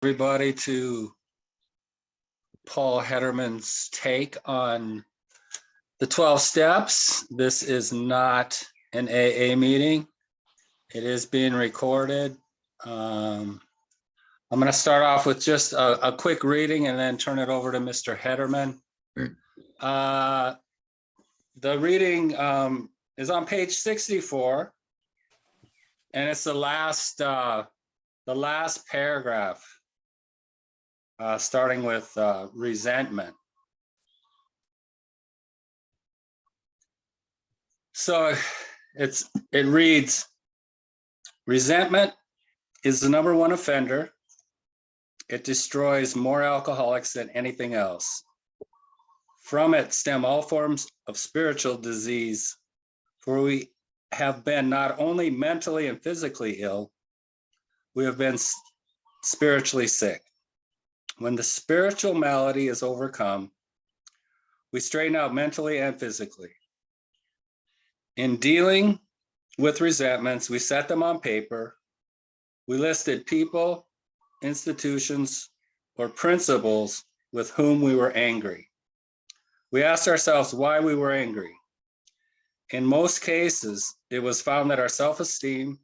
everybody to Paul Hedderman's take on the 12 steps. This is not an AA meeting. It is being recorded. I'm going to start off with just a quick reading and then turn it over to Mr. Hedderman. The reading is on page 64, and it's the last paragraph, starting with resentment. So it reads, resentment is the #1 offender. It destroys more alcoholics than anything else. From it stem all forms of spiritual disease, for we have been not only mentally and physically ill, we have been spiritually sick. When the spiritual malady is overcome, we straighten out mentally and physically. In dealing with resentments, we set them on paper. We listed people, institutions, or principles with whom we were angry. We asked ourselves why we were angry. In most cases, it was found that our self-esteem,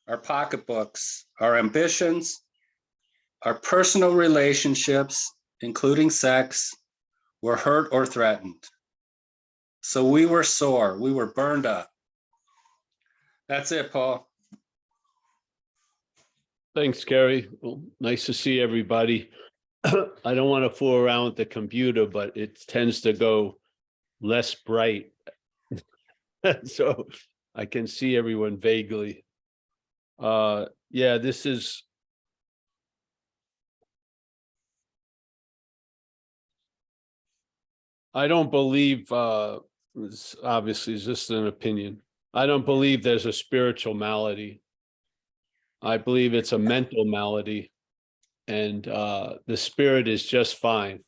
our pocketbooks, our ambitions, our personal relationships, including sex, were hurt or threatened. So we were sore, we were burned up. That's it, Paul. Thanks, Gary. Well, nice to see everybody. I don't want to fool around with the computer, but it tends to go less bright. So I can see everyone vaguely. Yeah, this is. I don't believe, this obviously is just an opinion. I don't believe there's a spiritual malady. I believe it's a mental malady. And the spirit is just fine.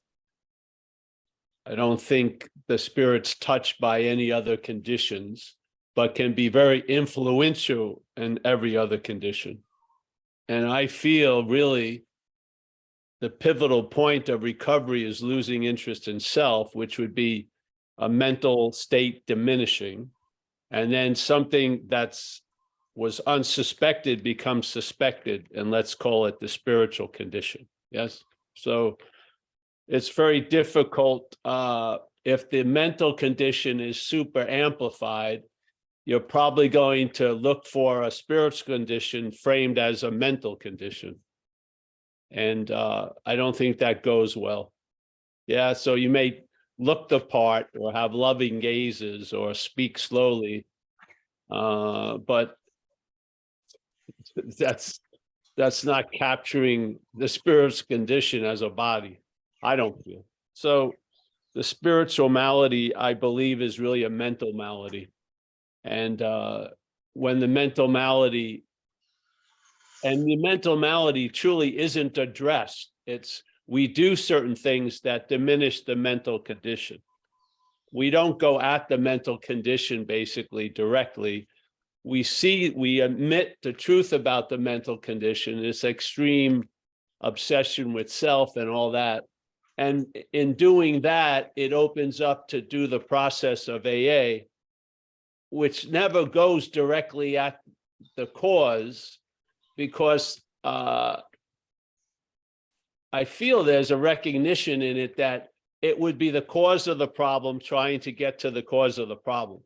I don't think the spirit's touched by any other conditions, but can be very influential in every other condition. And I feel really the pivotal point of recovery is losing interest in self, which would be a mental state diminishing. And then something that's was unsuspected becomes suspected, and let's call it the spiritual condition. Yes. So it's very difficult. If the mental condition is super amplified, you're probably going to look for a spiritual condition framed as a mental condition. And I don't think that goes well. Yeah. So you may look the part or have loving gazes or speak slowly, but that's not capturing the spirit's condition as a body. I don't feel so. The spiritual malady, I believe, is really a mental malady. And when the mental malady truly isn't addressed, we do certain things that diminish the mental condition. We don't go at the mental condition basically directly. We admit the truth about the mental condition, this extreme obsession with self and all that. And in doing that, it opens up to do the process of AA, which never goes directly at the cause, because I feel there's a recognition in it that it would be the cause of the problem trying to get to the cause of the problem.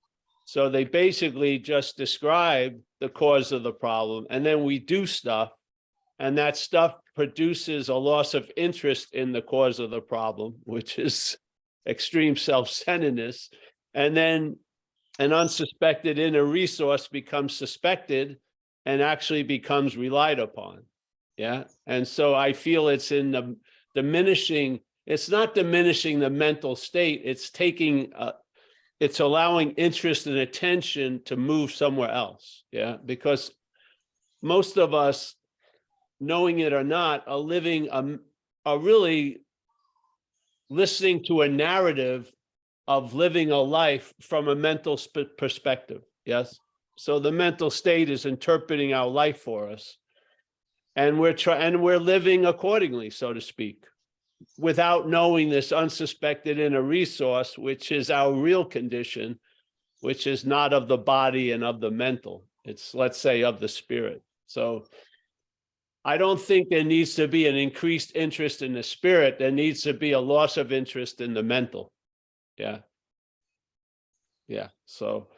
So they basically just describe the cause of the problem, and then we do stuff, and that stuff produces a loss of interest in the cause of the problem, which is extreme self-centeredness. And then an unsuspected inner resource becomes suspected and actually becomes relied upon. Yeah. And so I feel it's in the diminishing, it's not diminishing the mental state, it's taking it's allowing interest and attention to move somewhere else. Yeah. Because most of us, knowing it or not, are living, are really listening to a narrative of living a life from a mental perspective. Yes. So the mental state is interpreting our life for us. And we're living accordingly, so to speak, without knowing this unsuspected inner resource, which is our real condition, which is not of the body and of the mental. It's, let's say, of the spirit. So I don't think there needs to be an increased interest in the spirit. There needs to be a loss of interest in the mental. Yeah. Yeah. So,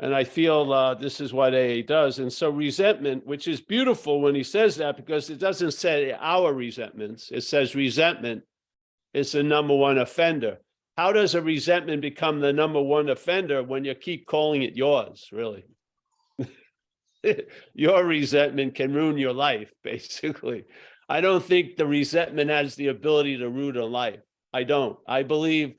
and I feel this is what AA does. And so resentment, which is beautiful when he says that, because it doesn't say our resentments. It says resentment is the number one offender. How does a resentment become the number one offender when you keep calling it yours, really? Your resentment can ruin your life, basically. I don't think the resentment has the ability to ruin a life. I don't. I believe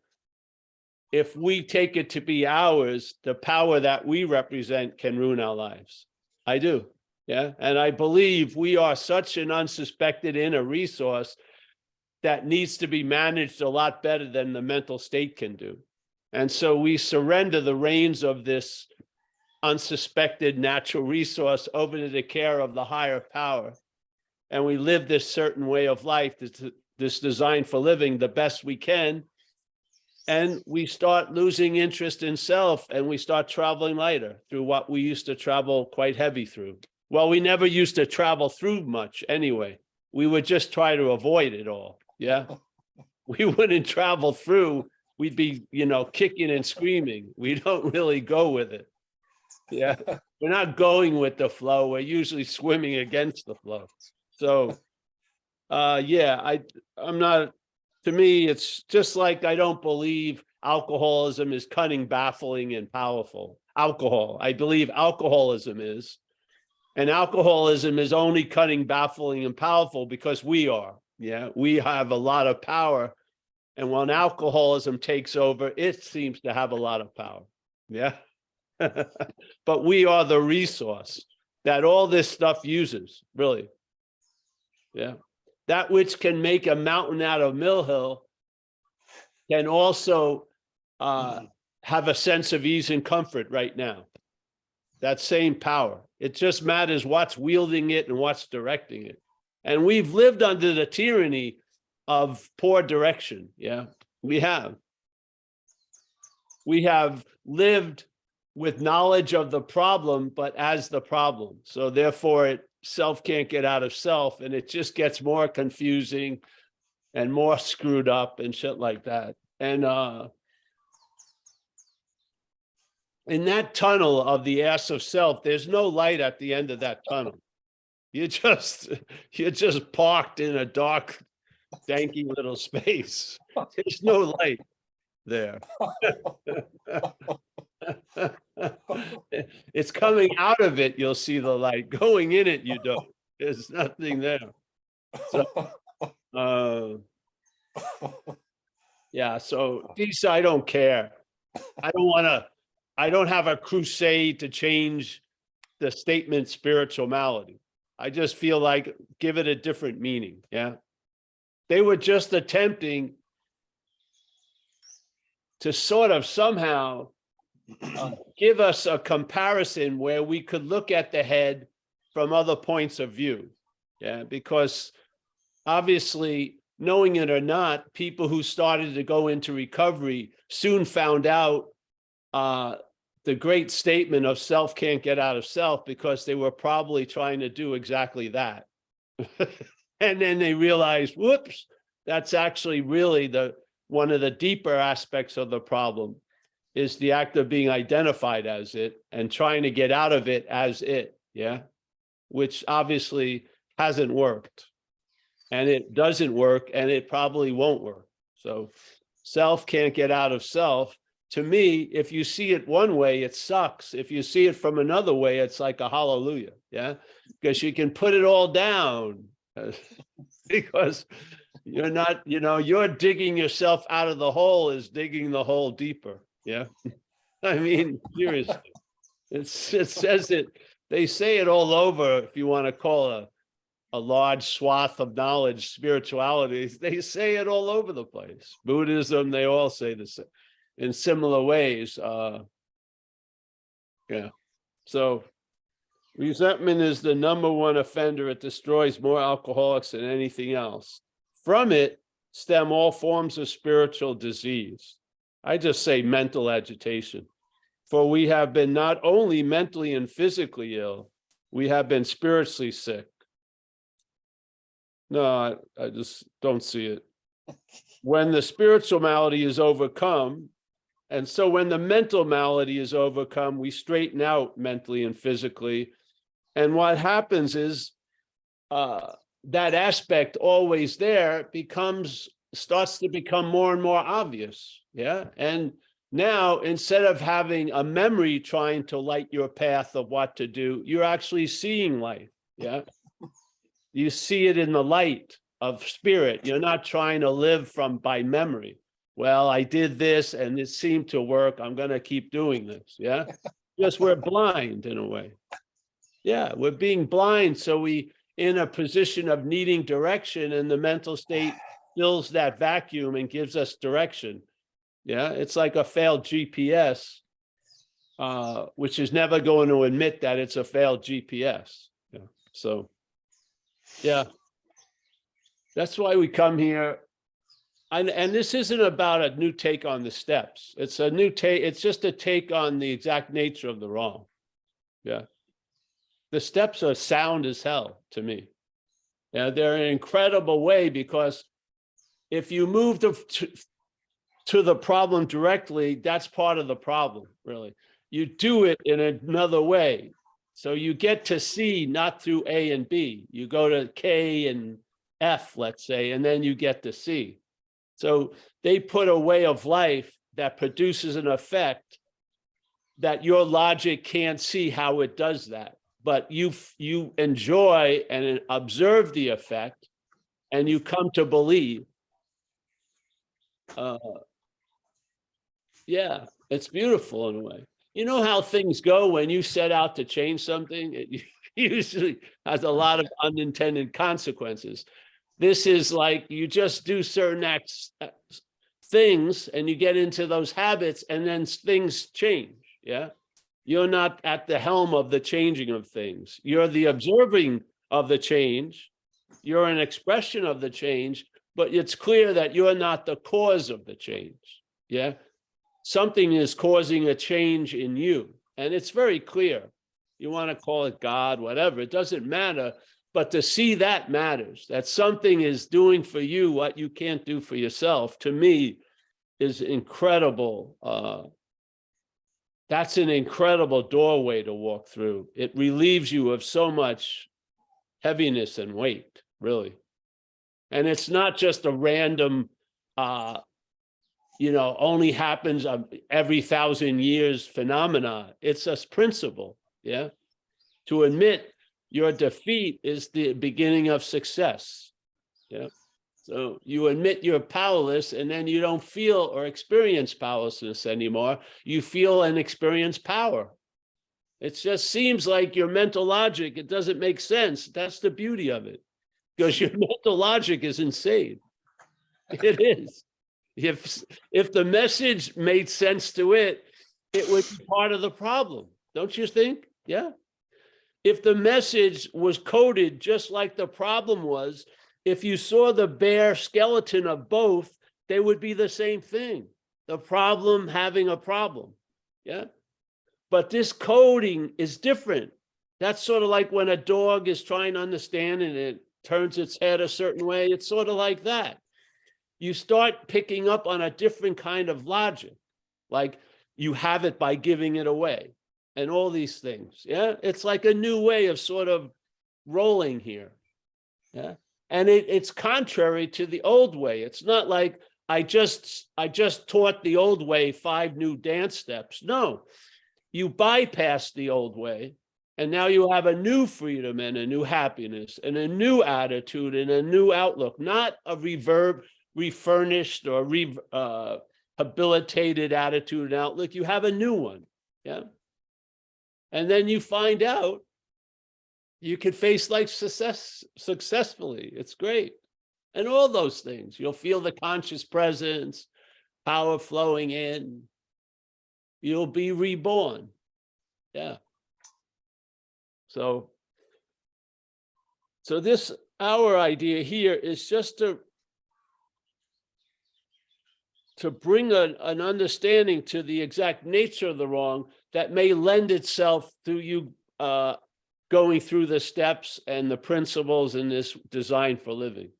if we take it to be ours, the power that we represent can ruin our lives. I do. Yeah. And I believe we are such an unsuspected inner resource that needs to be managed a lot better than the mental state can do. And so we surrender the reins of this unsuspected natural resource over to the care of the higher power. And we live this certain way of life, this design for living the best we can. And we start losing interest in self, and we start traveling lighter through what we used to travel quite heavy through. Well, we never used to travel through much anyway. We would just try to avoid it all. Yeah. We wouldn't travel through. We'd be, kicking and screaming. We don't really go with it. Yeah. We're not going with the flow. We're usually swimming against the flow. So, yeah, I'm not, to me, it's just like I don't believe alcoholism is cunning, baffling, and powerful. Alcohol, I believe alcoholism is. And alcoholism is only cunning, baffling, and powerful because we are. Yeah, we have a lot of power. And when alcoholism takes over, it seems to have a lot of power. Yeah. But we are the resource that all this stuff uses, really. Yeah. That which can make a mountain out of molehill can also have a sense of ease and comfort right now. That same power. It just matters what's wielding it and what's directing it. And we've lived under the tyranny of poor direction. Yeah, we have. We have lived with knowledge of the problem, but as the problem. So therefore, self can't get out of self, and it just gets more confusing and more screwed up and shit like that. And in that tunnel of the ass of self, there's no light at the end of that tunnel. You're just parked in a dark, danky little space. There's no light there. It's coming out of it, you'll see the light. Going in it, you don't. There's nothing there. So, yeah, so these, I don't care. I don't have a crusade to change the statement spiritual malady. I just feel like give it a different meaning. Yeah. They were just attempting to sort of somehow give us a comparison where we could look at the head from other points of view. Yeah. Because obviously, knowing it or not, people who started to go into recovery soon found out the great statement of self can't get out of self, because they were probably trying to do exactly that. And then they realized, whoops, that's actually really one of the deeper aspects of the problem is the act of being identified as it and trying to get out of it as it. Yeah. Which obviously hasn't worked, and it doesn't work, and it probably won't work. So self can't get out of self. To me, if you see it one way, it sucks. If you see it from another way, it's like a hallelujah. Yeah. Because you can put it all down because you're not, you're digging yourself out of the hole is digging the hole deeper. Yeah. I mean, seriously, it says it, they say it all over. If you want to call a large swath of knowledge, spirituality, they say it all over the place. Buddhism, they all say the same in similar ways. Yeah. So Resentment is the number one offender. It destroys more alcoholics than anything else. From it stem all forms of spiritual disease. I just say mental agitation. For we have been not only mentally and physically ill, we have been spiritually sick. No, I just don't see it. When the spiritual malady is overcome, and so when the mental malady is overcome, we straighten out mentally and physically. And what happens is that aspect always there starts to become more and more obvious. Yeah. And now, instead of having a memory trying to light your path of what to do, you're actually seeing life. Yeah. You see it in the light of spirit. You're not trying to live by memory. Well, I did this and it seemed to work. I'm going to keep doing this. Yeah. Because we're blind in a way. Yeah. We're being blind. So we in a position of needing direction, and the mental state fills that vacuum and gives us direction. Yeah, it's like a failed GPS, which is never going to admit that it's a failed GPS. Yeah. So, yeah, that's why we come here. And this isn't about a new take on the steps. It's a new take. It's just a take on the exact nature of the wrong. Yeah. The steps are sound as hell to me. Yeah, they're an incredible way, because if you move to the problem directly, that's part of the problem, really. You do it in another way. So you get to C not through A and B. You go to K and F, let's say, and then you get to C. So they put a way of life that produces an effect that your logic can't see how it does that. But you enjoy and observe the effect, and you come to believe. Yeah, it's beautiful in a way. You know how things go when you set out to change something? It usually has a lot of unintended consequences. This is like you just do certain things and you get into those habits, and then things change. Yeah. You're not at the helm of the changing of things. You're the observing of the change. You're an expression of the change, but it's clear that you're not the cause of the change. Yeah. Something is causing a change in you. And it's very clear. You want to call it God, whatever, it doesn't matter. But to see that matters, that something is doing for you what you can't do for yourself, to me, is incredible. That's an incredible doorway to walk through. It relieves you of so much heaviness and weight, really. And it's not just a random, only happens every 1,000 years phenomena. It's a principle. Yeah. To admit your defeat is the beginning of success. Yeah. So you admit you're powerless, and then you don't feel or experience powerlessness anymore. You feel and experience power. It just seems like your mental logic, it doesn't make sense. That's the beauty of it, because your mental logic is insane. It is. If the message made sense to it, it would be part of the problem, don't you think? Yeah. If the message was coded just like the problem was, if you saw the bare skeleton of both, they would be the same thing. The problem having a problem. Yeah. But this coding is different. That's sort of like when a dog is trying to understand and it turns its head a certain way. It's sort of like that. You start picking up on a different kind of logic, like you have it by giving it away and all these things. Yeah. It's like a new way of sort of rolling here. Yeah. And it's contrary to the old way. It's not like I just taught the old way 5 new dance steps. No, you bypass the old way, and now you have a new freedom and a new happiness and a new attitude and a new outlook, not a refurnished or rehabilitated attitude and outlook. You have a new one. Yeah. And then you find out you can face life successfully. It's great. And all those things. You'll feel the conscious presence, power flowing in. You'll be reborn. Yeah. So this, our idea here is just to bring an understanding to the exact nature of the wrong that may lend itself to you going through the steps and the principles in this design for living.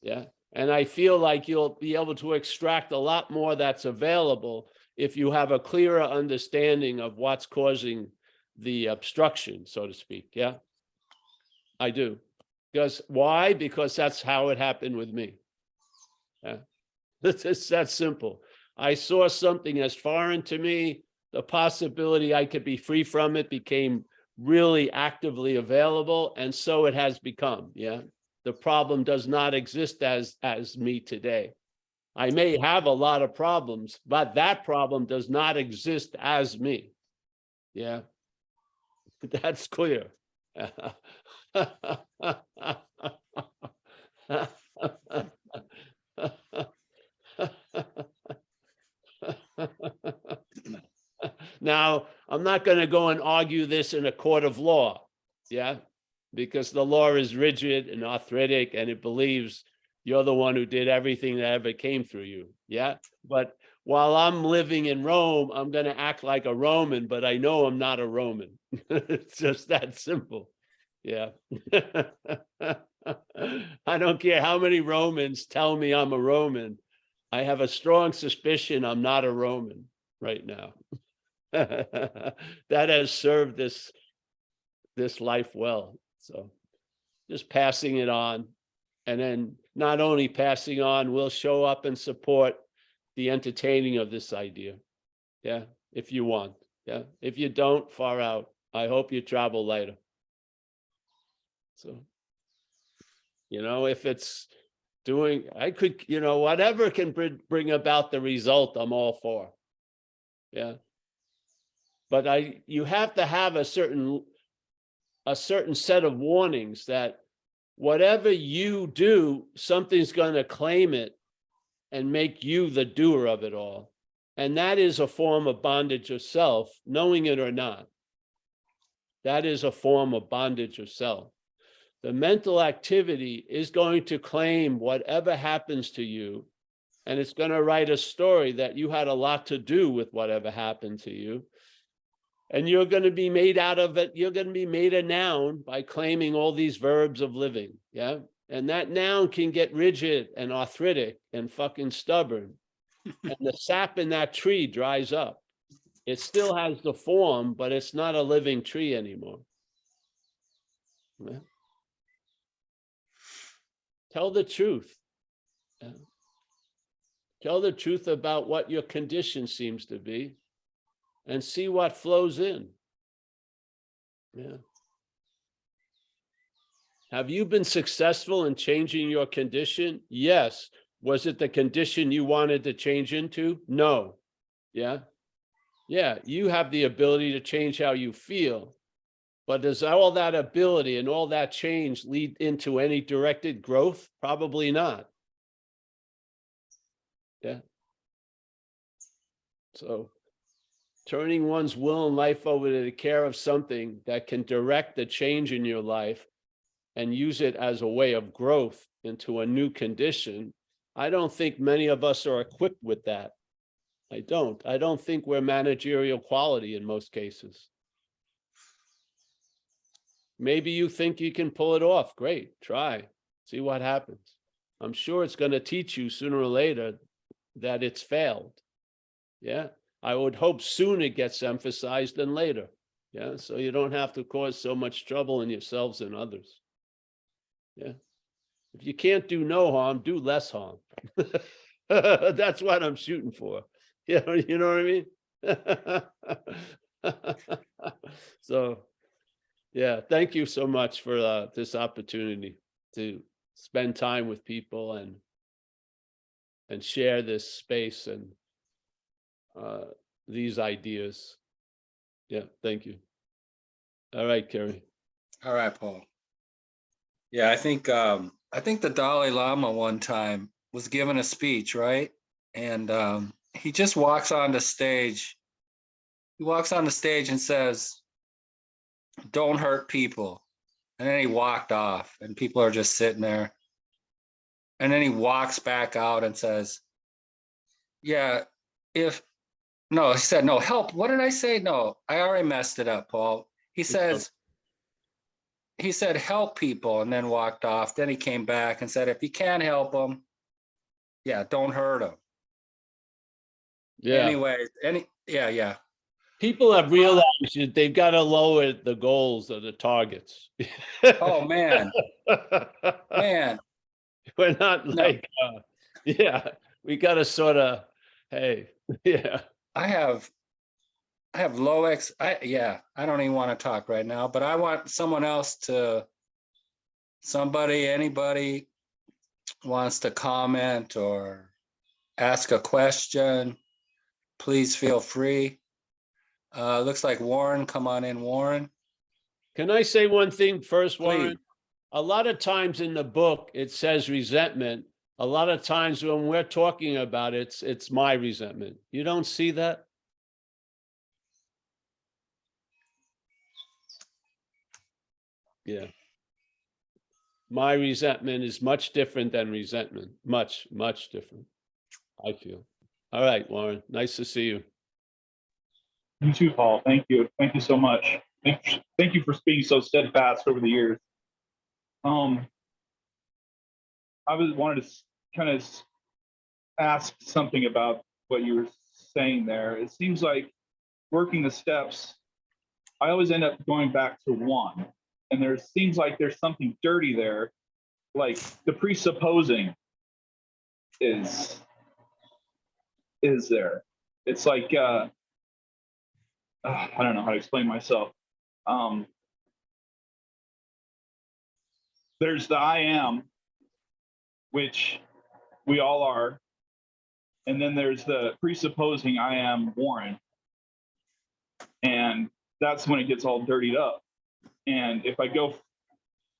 Yeah. And I feel like you'll be able to extract a lot more that's available if you have a clearer understanding of what's causing the obstruction, so to speak. Yeah, I do. Because why? Because that's how it happened with me. Yeah. It's that simple. I saw something as foreign to me, the possibility I could be free from it became really actively available, and so it has become. Yeah, the problem does not exist as me today. I may have a lot of problems, but that problem does not exist as me. Yeah, that's clear. Now, I'm not going to go and argue this in a court of law, yeah, because the law is rigid and arthritic and it believes you're the one who did everything that ever came through you, yeah. But while I'm living in Rome, I'm going to act like a Roman, but I know I'm not a Roman. It's just that simple, yeah. I don't care how many Romans tell me I'm a Roman. I have a strong suspicion I'm not a Roman right now. That has served this life well. So just passing it on, and then not only passing on, we'll show up and support the entertaining of this idea. Yeah, if you want. Yeah, if you don't, far out. I hope you travel later. So, if it's doing, I could, whatever can bring about the result, I'm all for. Yeah. But you have to have a certain set of warnings that whatever you do, something's going to claim it and make you the doer of it all. And that is a form of bondage of self, knowing it or not. That is a form of bondage of self. The mental activity is going to claim whatever happens to you, and it's going to write a story that you had a lot to do with whatever happened to you. And you're going to be made out of it. You're going to be made a noun by claiming all these verbs of living. Yeah. And that noun can get rigid and arthritic and fucking stubborn. And the sap in that tree dries up. It still has the form, but it's not a living tree anymore. Yeah. Tell the truth. Yeah. Tell the truth about what your condition seems to be and see what flows in. Yeah. Have you been successful in changing your condition? Yes. Was it the condition you wanted to change into? No. Yeah. Yeah. You have the ability to change how you feel. But does all that ability and all that change lead into any directed growth? Probably not. Yeah. So turning one's will and life over to the care of something that can direct the change in your life and use it as a way of growth into a new condition, I don't think many of us are equipped with that. I don't think we're managerial quality in most cases. Maybe you think you can pull it off. Great, try, see what happens. I'm sure it's going to teach you sooner or later that it's failed. Yeah, I would hope soon it gets emphasized than later. Yeah, so you don't have to cause so much trouble in yourselves and others. Yeah. If you can't do no harm, do less harm. That's what I'm shooting for. You know what I mean? So, yeah, thank you so much for this opportunity to spend time with people and share this space and these ideas. Yeah, thank you. All right, Kerry. All right, Paul. Yeah, I think the Dalai Lama one time was giving a speech, right? And he just walks on the stage. He walks on the stage and says, don't hurt people. And then he walked off and people are just sitting there. And then he walks back out and says, yeah, no, he said, no, help. What did I say? No, I already messed it up, Paul. He said, help people, and then walked off. Then he came back and said, if you can't help them, yeah, don't hurt them. Yeah. Anyway, yeah. People have realized that they've got to lower the goals of the targets. Oh, man. We're not No. like, yeah, we got to sort of, hey, yeah. I have low I don't even want to talk right now, but I want someone else anybody wants to comment or ask a question, please feel free. Looks like Warren, come on in, Warren. Can I say one thing first, Warren? Please. A lot of times in the book, it says resentment. A lot of times when we're talking about it, it's my resentment. You don't see that? Yeah. My resentment is much different than resentment. Much, much different, I feel. All right, Warren, nice to see you. You too, Paul. Thank you. Thank you so much. Thank you for being so steadfast over the years. I wanted to kind of ask something about what you were saying there. It seems like working the steps, I always end up going back to one, and there seems like there's something dirty there, like the presupposing is there. It's like I don't know how to explain myself. There's the I am, which we all are. And then there's the presupposing I am Warren. And that's when it gets all dirtied up. And if I go,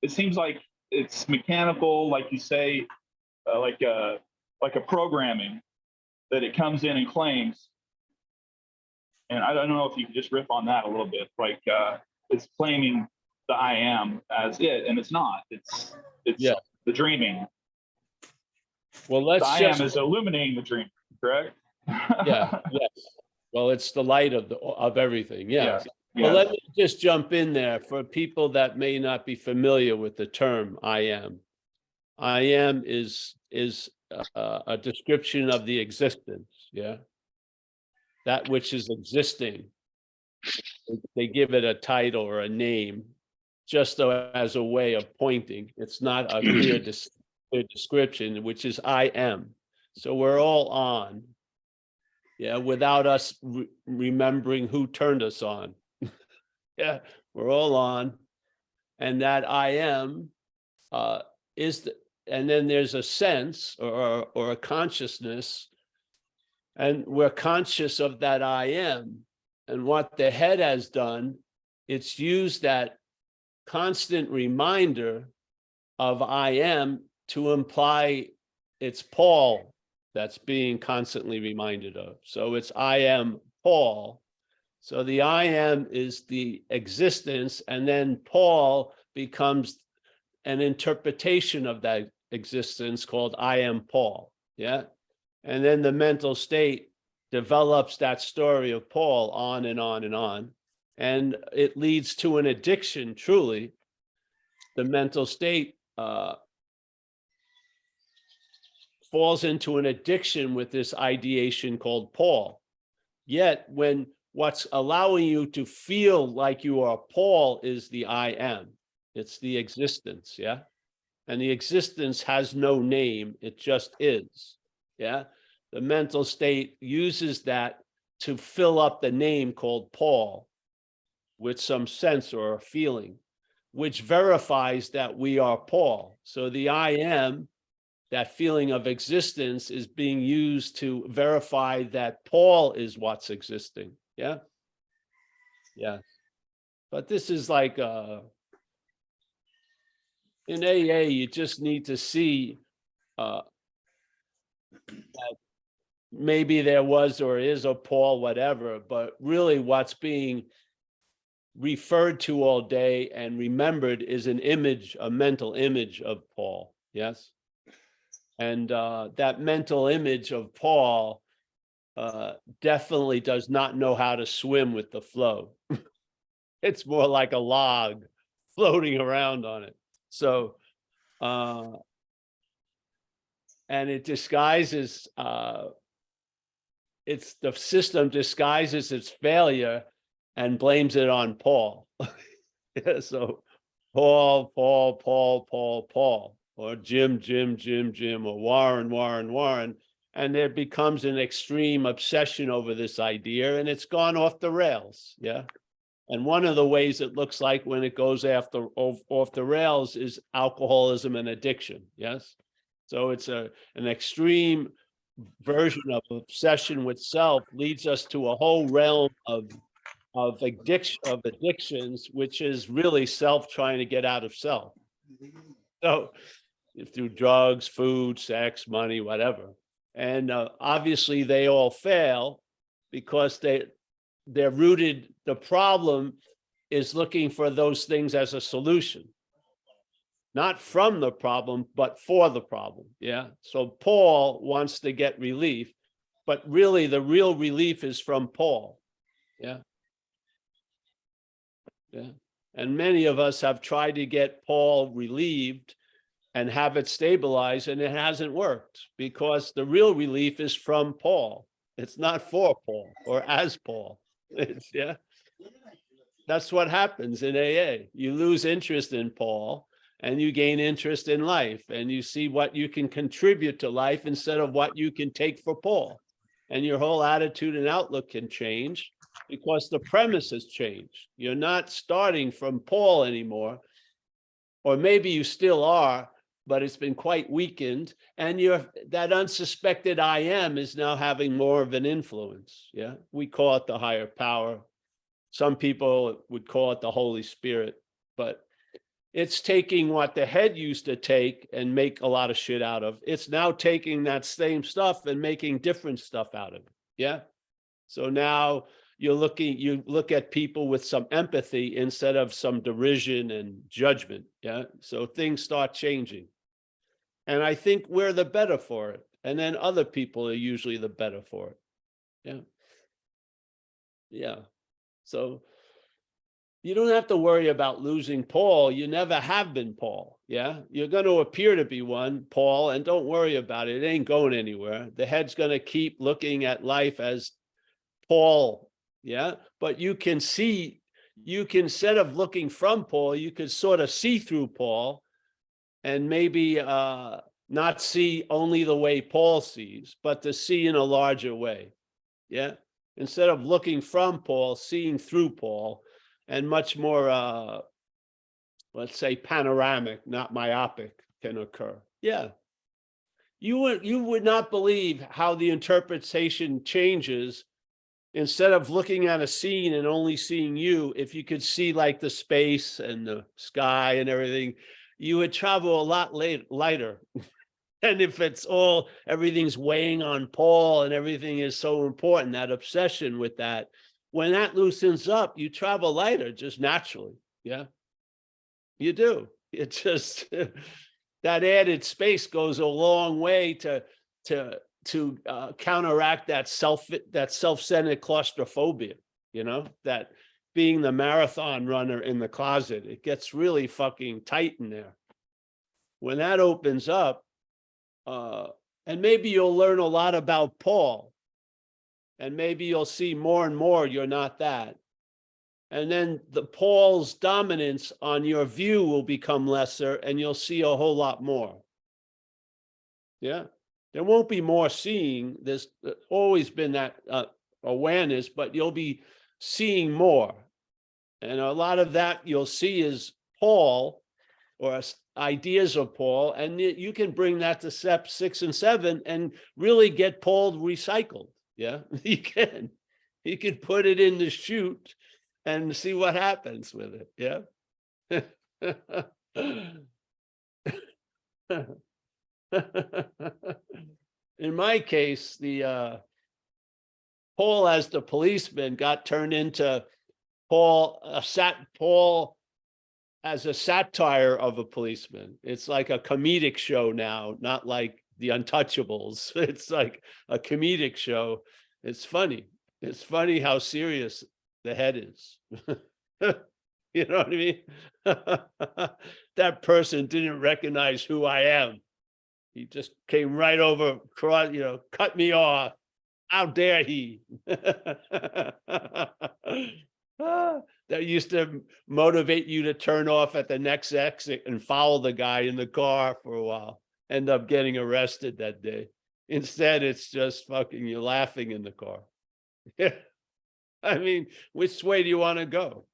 it seems like it's mechanical, like you say, like a programming that it comes in and claims. And I don't know if you could just riff on that a little bit. Like it's claiming the I am as it, and it's not. It's Yeah. the dreaming. Well, let's the I am is illuminating the dream, correct? Yeah. Yes. Well, it's the light of everything. Yeah. Yeah. Well, let me just jump in there for people that may not be familiar with the term I am. I am is a description of the existence. Yeah. That which is existing. They give it a title or a name just as a way of pointing. It's not a clear description, which is I am. So we're all on. Yeah, without us remembering who turned us on. Yeah, we're all on. And that I am and then there's a sense or a consciousness, and we're conscious of that I am. And what the head has done, it's used that constant reminder of I am to imply it's Paul that's being constantly reminded of. So it's I am Paul. So the I am is the existence, and then Paul becomes an interpretation of that existence called I am Paul. Yeah. And then the mental state develops that story of Paul on and on and on. And it leads to an addiction, truly. The mental state falls into an addiction with this ideation called Paul. Yet when what's allowing you to feel like you are Paul is the I am, it's the existence, yeah? And the existence has no name, it just is, yeah? The mental state uses that to fill up the name called Paul with some sense or a feeling, which verifies that we are Paul. So the I am, that feeling of existence, is being used to verify that Paul is what's existing. Yeah. Yeah. But this is like in AA, you just need to see that maybe there was or is a Paul, whatever, but really what's being referred to all day and remembered is an image, a mental image of Paul. Yes. And that mental image of Paul definitely does not know how to swim with the flow. It's more like a log floating around on it. So, and it disguises, it's the system disguises its failure and blames it on Paul. Yeah, so Paul, or Jim, or Warren. And there becomes an extreme obsession over this idea, and it's gone off the rails. Yeah. And one of the ways it looks like when it goes off the rails is alcoholism and addiction. Yes. So it's an extreme version of obsession with self leads us to a whole realm of addictions, which is really self trying to get out of self. So through drugs, food, sex, money, whatever. And obviously they all fail because they're rooted. The problem is looking for those things as a solution, not from the problem, but for the problem. Yeah. So Paul wants to get relief, but really the real relief is from Paul. Yeah. Yeah. And many of us have tried to get Paul relieved and have it stabilize, and it hasn't worked because the real relief is from Paul. It's not for Paul or as Paul. Yeah. That's what happens in AA. You lose interest in Paul and you gain interest in life, and you see what you can contribute to life instead of what you can take for Paul. And your whole attitude and outlook can change because the premise has changed. You're not starting from Paul anymore, or maybe you still are, but it's been quite weakened, and that unsuspected I am is now having more of an influence. Yeah, we call it the higher power. Some people would call it the Holy Spirit, but it's taking what the head used to take and make a lot of shit out of. It's now taking that same stuff and making different stuff out of it. Yeah. So now you look at people with some empathy instead of some derision and judgment. Yeah. So things start changing. And I think we're the better for it. And then other people are usually the better for it. Yeah. Yeah. So you don't have to worry about losing Paul. You never have been Paul. Yeah. You're going to appear to be one, Paul, and don't worry about it. It ain't going anywhere. The head's going to keep looking at life as Paul. Yeah. But you can instead of looking from Paul, you could sort of see through Paul and maybe not see only the way Paul sees, but to see in a larger way. Yeah. Instead of looking from Paul, seeing through Paul, and much more, let's say, panoramic, not myopic, can occur. Yeah. You would not believe how the interpretation changes. Instead of looking at a scene and only seeing you, if you could see like the space and the sky and everything, you would travel a lot lighter. And if everything's weighing on Paul and everything is so important, that obsession with that, when that loosens up, you travel lighter just naturally. Yeah, you do. It just, that added space goes a long way to counteract that self-centered claustrophobia, that being the marathon runner in the closet, it gets really fucking tight in there. When that opens up, and maybe you'll learn a lot about Paul, and maybe you'll see more and more you're not that. And then Paul's dominance on your view will become lesser, and you'll see a whole lot more. Yeah. There won't be more seeing. There's always been that awareness, but you'll be seeing more. And a lot of that you'll see is Paul, or ideas of Paul, and you can bring that to step 6 and 7 and really get Paul recycled. Yeah, you can put it in the chute and see what happens with it. Yeah. In my case, the Paul as the policeman got turned into Paul as a satire of a policeman. It's like a comedic show now, not like The Untouchables. It's like a comedic show. It's funny. It's funny how serious the head is. You know what I mean? That person didn't recognize who I am. He just came right over, cut me off. How dare he? That used to motivate you to turn off at the next exit and follow the guy in the car for a while. End up getting arrested that day. Instead, it's just fucking you laughing in the car. I mean, which way do you want to go?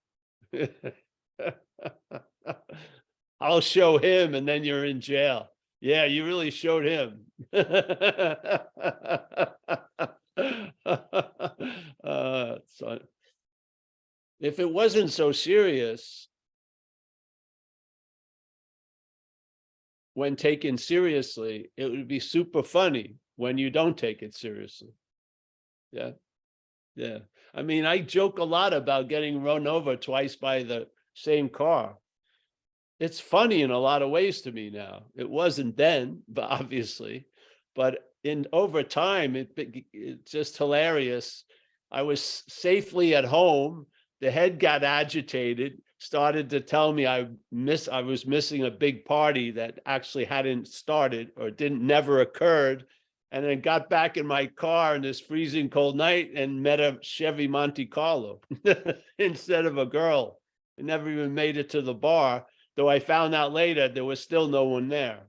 I'll show him and then you're in jail. Yeah, you really showed him. So if it wasn't so serious, when taken seriously, it would be super funny when you don't take it seriously. Yeah. Yeah. I mean, I joke a lot about getting run over twice by the same car. It's funny in a lot of ways to me now. It wasn't then, but obviously, but over time, it's just hilarious. I was safely at home. The head got agitated, started to tell me I was missing a big party that actually hadn't started or never occurred. And then got back in my car in this freezing cold night and met a Chevy Monte Carlo instead of a girl. I never even made it to the bar, though I found out later there was still no one there.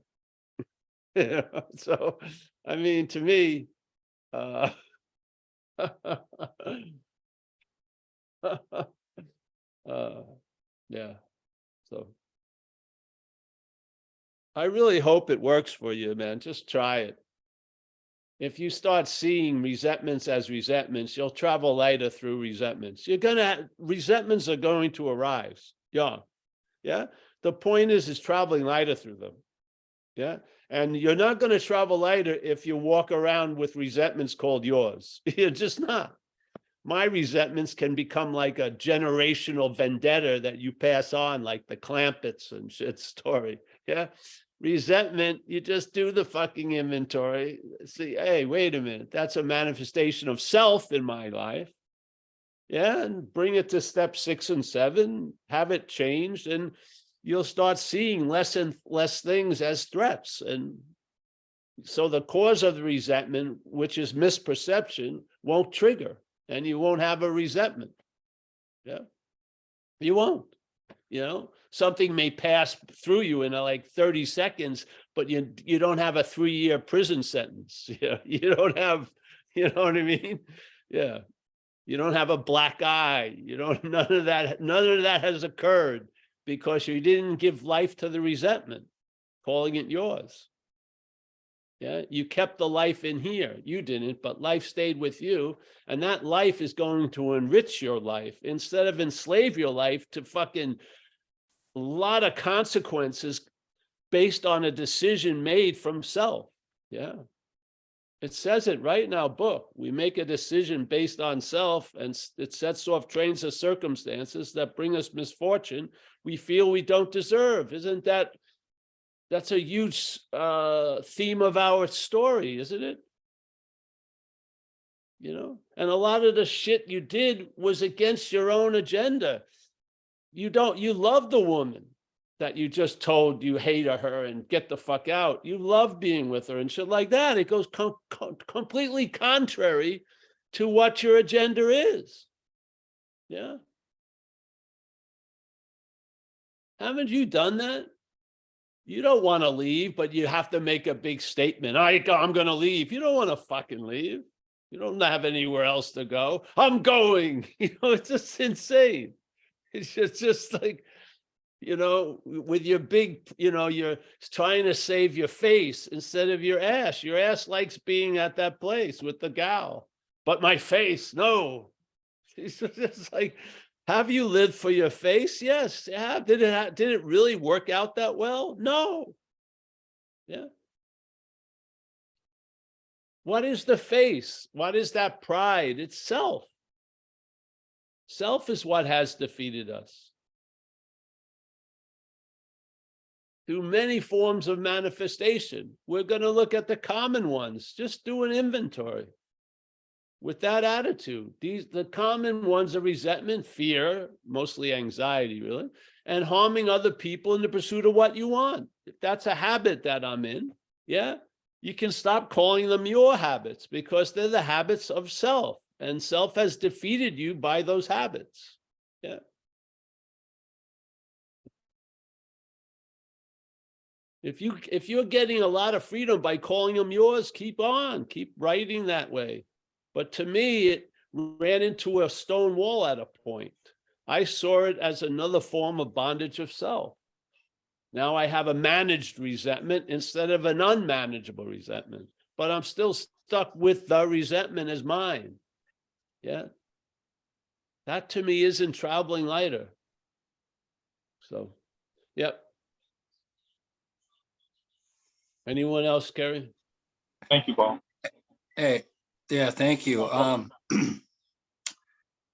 So, I mean, to me, yeah. So I really hope it works for you, man. Just try it. If you start seeing resentments as resentments, you'll travel lighter through resentments. Resentments are going to arise. Yeah. Yeah. The point is traveling lighter through them. Yeah. And you're not going to travel lighter if you walk around with resentments called yours. You're just not. My resentments can become like a generational vendetta that you pass on, like the Clampetts and shit story. Yeah. Resentment, you just do the fucking inventory. See, hey, wait a minute. That's a manifestation of self in my life. Yeah. And bring it to step 6 and 7, have it changed, and you'll start seeing less and less things as threats. And so the cause of the resentment, which is misperception, won't trigger, and you won't have a resentment. Yeah. You won't. You know, something may pass through you in like 30 seconds, but you don't have a 3-year prison sentence. Yeah, you don't have, you know what I mean? Yeah. You don't have a black eye. You don't, none of that has occurred because you didn't give life to the resentment, calling it yours. Yeah, you kept the life in here. You didn't, but life stayed with you. And that life is going to enrich your life instead of enslave your life to fucking a lot of consequences based on a decision made from self. Yeah. It says it right in our book. We make a decision based on self, and it sets off trains of circumstances that bring us misfortune we feel we don't deserve. Isn't that, that's a huge theme of our story, isn't it? You know, and a lot of the shit you did was against your own agenda. You love the woman that you just told you hate her and get the fuck out. You love being with her and shit like that. It goes completely contrary to what your agenda is. Yeah. Haven't you done that? You don't want to leave, but you have to make a big statement. I'm going to leave. You don't want to fucking leave. You don't have anywhere else to go. I'm going. You know, it's just insane. It's just like, you know, with your big, you know, you're trying to save your face instead of your ass. Your ass likes being at that place with the gal, but my face, no. It's just like, have you lived for your face? Yes. Yeah. Did it really work out that well? No. Yeah. What is the face? What is that pride? It's self. Self is what has defeated us through many forms of manifestation. We're going to look at the common ones. Just do an inventory with that attitude. The common ones are resentment, fear, mostly anxiety, really, and harming other people in the pursuit of what you want. If that's a habit that I'm in, yeah, you can stop calling them your habits, because they're the habits of self, and self has defeated you by those habits. Yeah. If you're getting a lot of freedom by calling them yours, keep on, keep writing that way. But to me, it ran into a stone wall at a point. I saw it as another form of bondage of self. Now I have a managed resentment instead of an unmanageable resentment, but I'm still stuck with the resentment as mine. Yeah. That to me isn't traveling lighter. So, yep. Anyone else, Kerry? Thank you, Paul. Hey, yeah, thank you.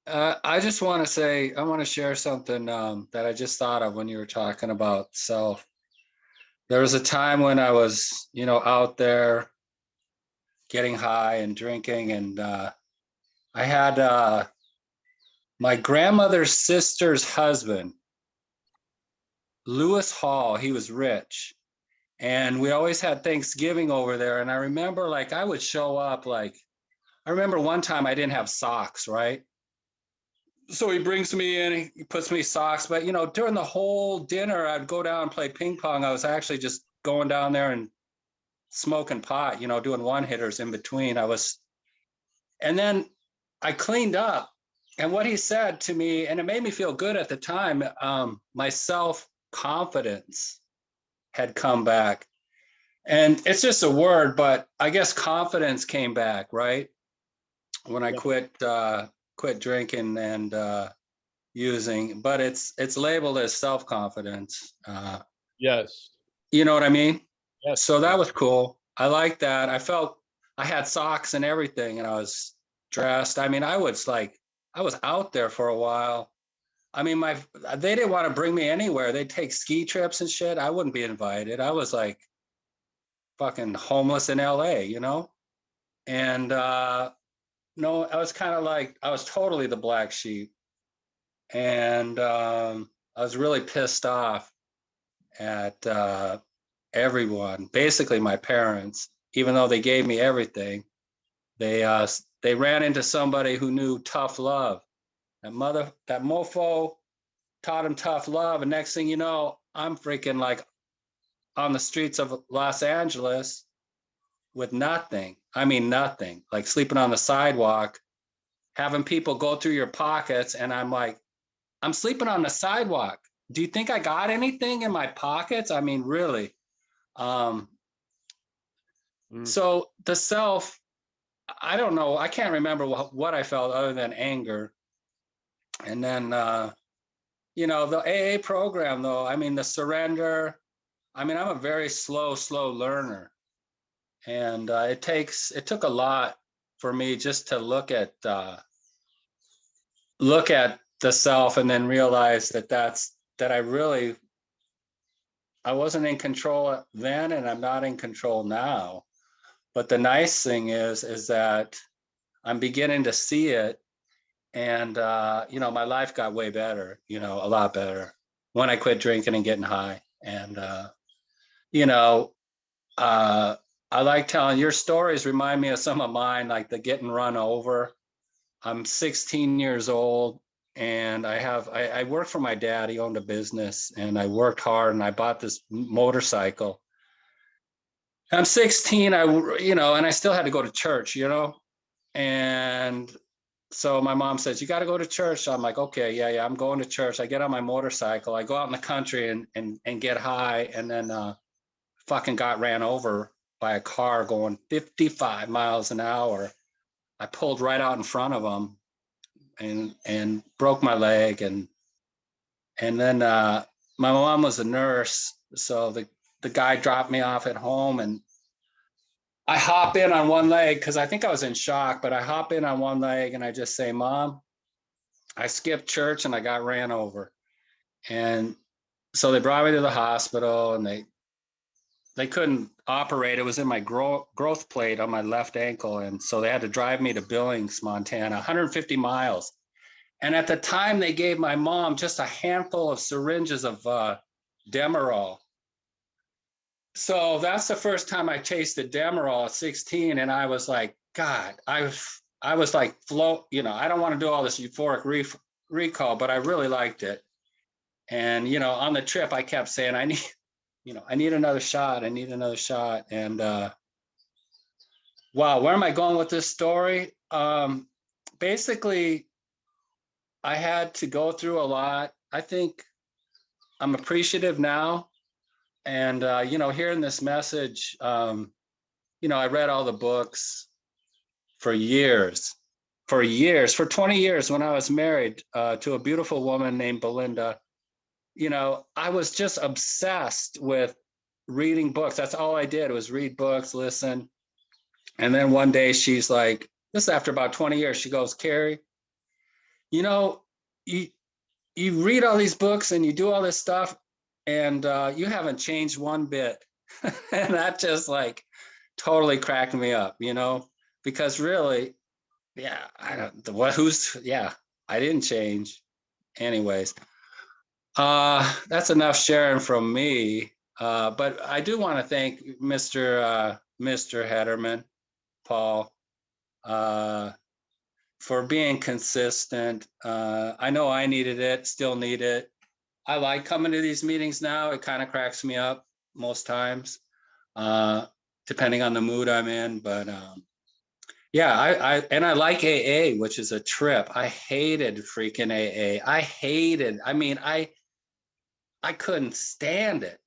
I just want to say, I want to share something that I just thought of when you were talking about self. There was a time when I was, out there getting high and drinking, and I had my grandmother's sister's husband, Lewis Hall. He was rich, and we always had Thanksgiving over there. And I remember, like, I would show up, like, I remember one time I didn't have socks, right? So he brings me in, he puts me socks, but during the whole dinner, I'd go down and play ping pong. I was actually just going down there and smoking pot, doing one hitters in between. And then I cleaned up, and what he said to me, and it made me feel good at the time, my self-confidence had come back. And it's just a word, but I guess confidence came back, right? When I quit drinking and using, but it's labeled as self-confidence. Yes. You know what I mean? Yes. So that was cool. I like that. I felt I had socks and everything, and I was dressed. I mean, I was out there for a while. I mean, they didn't want to bring me anywhere. They'd take ski trips and shit. I wouldn't be invited. I was like fucking homeless in LA, And no, I was kind of like, I was totally the black sheep. And I was really pissed off at everyone, basically my parents, even though they gave me everything. They ran into somebody who knew tough love. That mofo taught him tough love. And next thing you know, I'm freaking like on the streets of Los Angeles with nothing. I mean, nothing, like sleeping on the sidewalk, having people go through your pockets. And I'm like, I'm sleeping on the sidewalk. Do you think I got anything in my pockets? I mean, really. So the self, I don't know. I can't remember what I felt other than anger. And then, the AA program, though, I mean, the surrender, I mean, I'm a very slow learner. And it took a lot for me just to look at the self and then realize that I wasn't in control then, and I'm not in control now. But the nice thing is that I'm beginning to see it. And, my life got way better, a lot better when I quit drinking and getting high. And, I like telling your stories, remind me of some of mine, like the getting run over. I'm 16 years old, and I worked for my dad. He owned a business, and I worked hard, and I bought this motorcycle. I'm 16, and I still had to go to church, and so my mom says, you got to go to church. So I'm like, okay, yeah, I'm going to church. I get on my motorcycle. I go out in the country and get high, and then fucking got ran over by a car going 55 miles an hour. I pulled right out in front of them and broke my leg. And then my mom was a nurse. So the guy dropped me off at home, and I hop in on one leg because I think I was in shock, but I hop in on one leg and I just say, Mom, I skipped church and I got ran over. And so they brought me to the hospital and they couldn't operate. It was in my growth plate on my left ankle. And so they had to drive me to Billings, Montana, 150 miles. And at the time they gave my mom just a handful of syringes of Demerol. So that's the first time I tasted Demerol at 16. And I was like, God, I was like, I don't want to do all this euphoric recall, but I really liked it. And, on the trip, I kept saying, I need another shot. I need another shot. And wow, where am I going with this story? Basically, I had to go through a lot. I think I'm appreciative now. And, hearing this message, I read all the books for years, for 20 years when I was married to a beautiful woman named Belinda. I was just obsessed with reading books. That's all I did was read books, listen. And then one day she's like, this is after about 20 years, she goes, Carrie, you read all these books and you do all this stuff and you haven't changed one bit. And that just like totally cracked me up, because really, yeah, I didn't change. Anyways, that's enough sharing from me. But I do want to thank Mr. Hedderman, Paul, for being consistent. I know I needed it, still need it. I like coming to these meetings now. It kind of cracks me up most times, depending on the mood I'm in. But yeah, I like AA, which is a trip. I hated freaking AA. I couldn't stand it,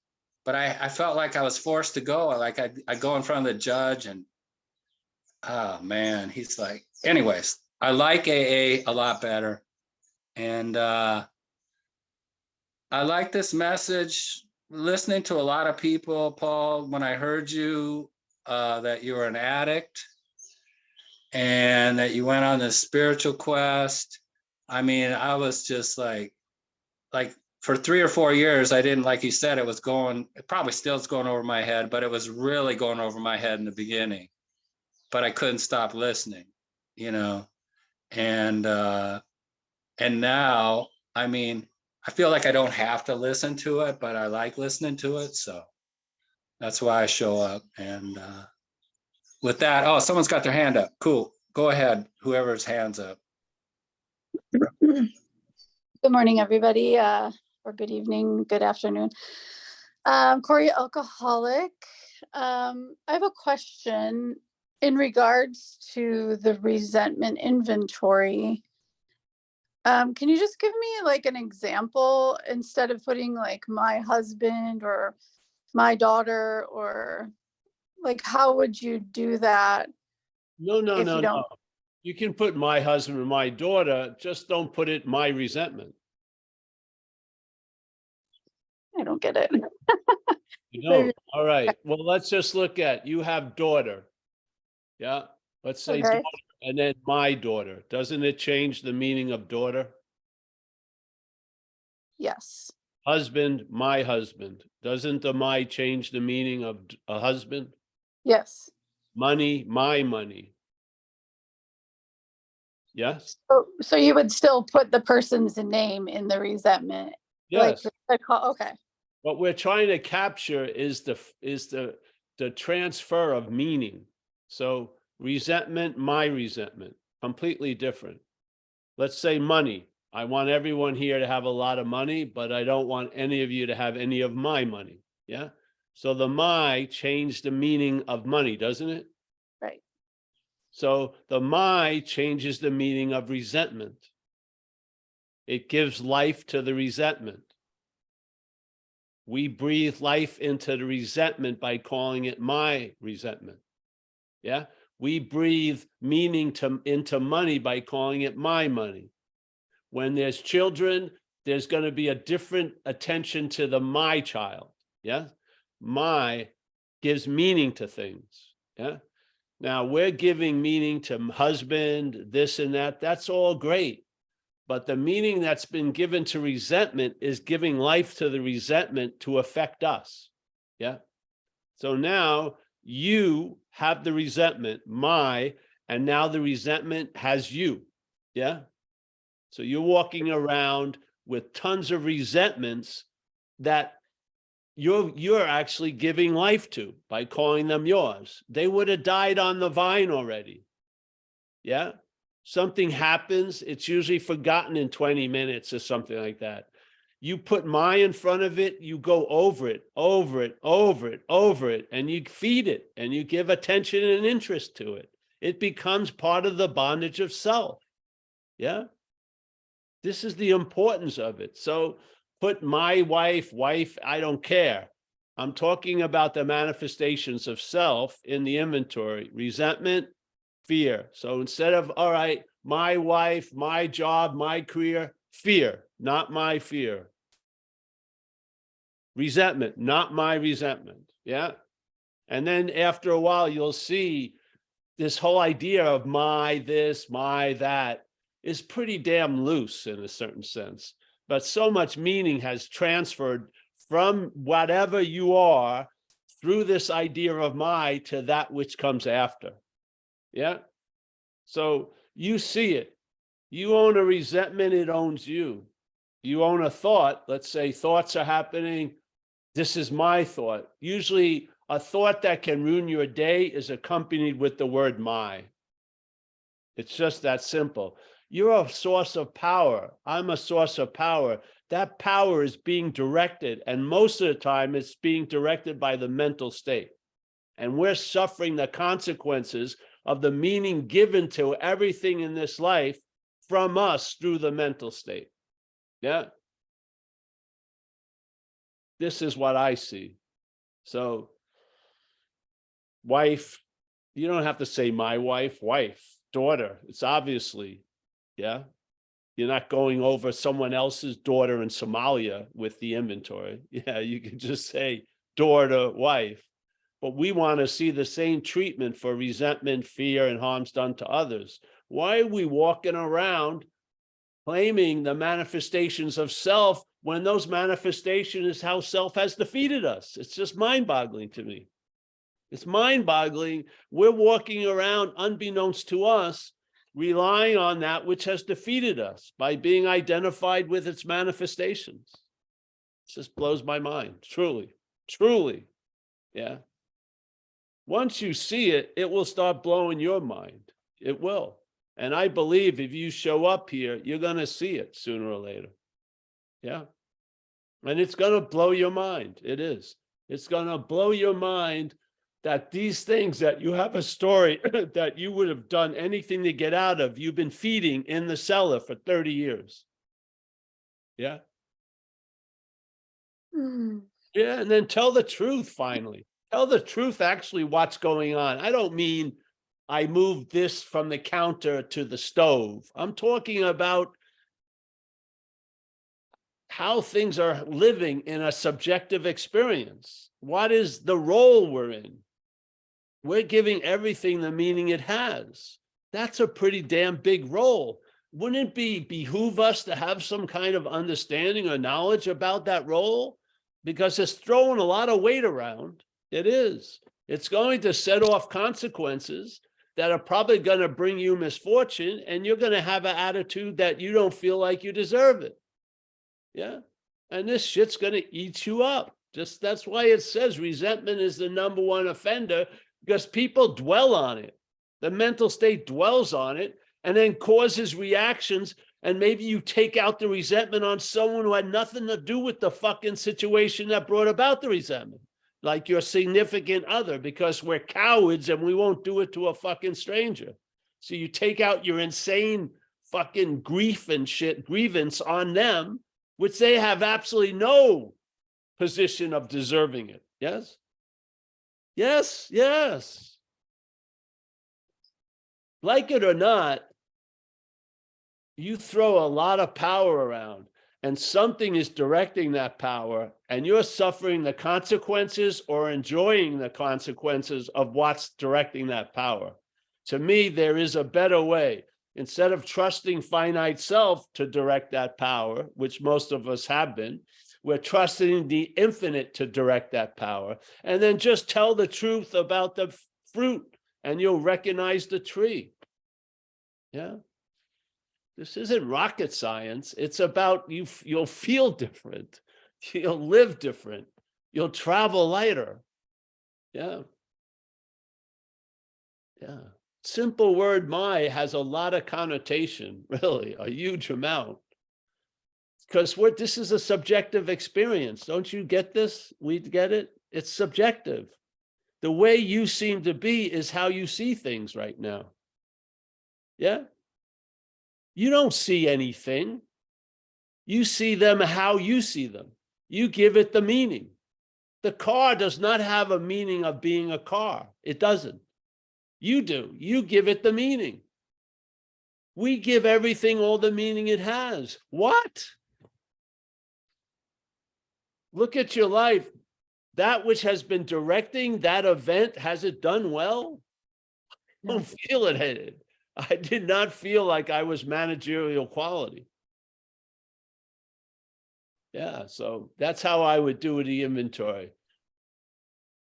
but I felt like I was forced to go. Like I go in front of the judge and, oh man, he's like, anyways, I like AA a lot better. And I like this message, listening to a lot of people, Paul, when I heard you, that you were an addict and that you went on this spiritual quest. I mean, I was just like for 3 or 4 years, I didn't, like you said, it probably still is going over my head, but it was really going over my head in the beginning, but I couldn't stop listening, and now, I mean, I feel like I don't have to listen to it, but I like listening to it. So that's why I show up. And with that, oh, someone's got their hand up. Cool. Go ahead. Whoever's hand's up. Good morning, everybody, or good evening, good afternoon. Corey, alcoholic. I have a question in regards to the resentment inventory. Can you just give me like an example instead of putting like my husband or my daughter, or like how would you do that? No. You can put my husband or my daughter, just don't put it my resentment. I don't get it. You don't. All right. Well, let's just look at, you have daughter. Yeah. Let's say Okay. daughter, and then my daughter. Doesn't it change the meaning of daughter? Yes. Husband, my husband. Doesn't the my change the meaning of a husband? Yes. Money, my money. Yes. So you would still put the person's name in the resentment? Yes. Okay. What we're trying to capture is the transfer of meaning. So resentment, my resentment, completely different. Let's say money. I want everyone here to have a lot of money, but I don't want any of you to have any of my money. Yeah. So the my changed the meaning of money, doesn't it? Right. So the my changes the meaning of resentment. It gives life to the resentment. We breathe life into the resentment by calling it my resentment. Yeah. We breathe meaning into money by calling it my money. When there's children, there's going to be a different attention to the my child. Yeah. My gives meaning to things. Yeah. Now we're giving meaning to husband, this and that. That's all great. But the meaning that's been given to resentment is giving life to the resentment to affect us. Yeah. So now you have the resentment, and now the resentment has you. Yeah. So you're walking around with tons of resentments that you're actually giving life to by calling them yours. They would have died on the vine already. Yeah. Something happens, it's usually forgotten in 20 minutes or something like that. You put my in front of it, you go over it, over it, over it, over it, and you feed it and you give attention and interest to it. It becomes part of the bondage of self. Yeah. This is the importance of it. So put my wife, I don't care. I'm talking about the manifestations of self in the inventory: resentment, fear. So instead of, all right, my wife, my job, my career, fear, not my fear. Resentment, not my resentment. Yeah. And then after a while, you'll see this whole idea of my this, my that is pretty damn loose in a certain sense. But so much meaning has transferred from whatever you are through this idea of my to that which comes after. Yeah. So you see it. You own a resentment, it owns you. You own a thought. Let's say thoughts are happening. This is my thought. Usually a thought that can ruin your day is accompanied with the word my. It's just that simple. You're a source of power. I'm a source of power. That power is being directed, and most of the time it's being directed by the mental state. And we're suffering the consequences of the meaning given to everything in this life from us through the mental state. Yeah. This is what I see. So, wife, you don't have to say my wife, daughter. It's obviously, yeah. You're not going over someone else's daughter in Somalia with the inventory. Yeah, you can just say daughter, wife. But we want to see the same treatment for resentment, fear, and harms done to others. Why are we walking around claiming the manifestations of self when those manifestations is how self has defeated us? It's just mind-boggling to me. It's mind-boggling. We're walking around unbeknownst to us, relying on that which has defeated us by being identified with its manifestations. It just blows my mind, truly, truly. Yeah. Once you see it, it will start blowing your mind. It will. And I believe if you show up here, you're going to see it sooner or later. Yeah. And it's going to blow your mind. It is. It's going to blow your mind that these things that you have a story that you would have done anything to get out of, you've been feeding in the cellar for 30 years. Yeah. Yeah. And then tell the truth finally. Tell the truth, actually, what's going on. I don't mean I moved this from the counter to the stove. I'm talking about how things are living in a subjective experience. What is the role we're in? We're giving everything the meaning it has. That's a pretty damn big role. Wouldn't it behoove us to have some kind of understanding or knowledge about that role? Because it's throwing a lot of weight around. It is. It's going to set off consequences that are probably going to bring you misfortune, and you're going to have an attitude that you don't feel like you deserve it. Yeah. And this shit's going to eat you up. Just that's why it says resentment is the #1 offender, because people dwell on it. The mental state dwells on it and then causes reactions. And maybe you take out the resentment on someone who had nothing to do with the fucking situation that brought about the resentment. Like your significant other, because we're cowards and we won't do it to a fucking stranger. So you take out your insane fucking grief and shit, grievance on them, which they have absolutely no position of deserving it. Yes? Yes, yes. Like it or not, you throw a lot of power around, and something is directing that power, and you're suffering the consequences or enjoying the consequences of what's directing that power. To me, there is a better way. Instead of trusting finite self to direct that power, which most of us have been, we're trusting the infinite to direct that power. And then just tell the truth about the fruit and you'll recognize the tree. Yeah. This isn't rocket science. It's about you'll feel different. You'll live different. You'll travel lighter. Yeah. Yeah. Simple word my has a lot of connotation, really, a huge amount. Because this is a subjective experience. Don't you get this? We get it? It's subjective. The way you seem to be is how you see things right now. Yeah. You don't see anything. You see them how you see them. You give it the meaning. The car does not have a meaning of being a car. It doesn't. You do. You give it the meaning. We give everything all the meaning it has. What? Look at your life. That which has been directing that event, has it done well? I don't feel it. I did not feel like I was managerial quality. Yeah, so that's how I would do the inventory.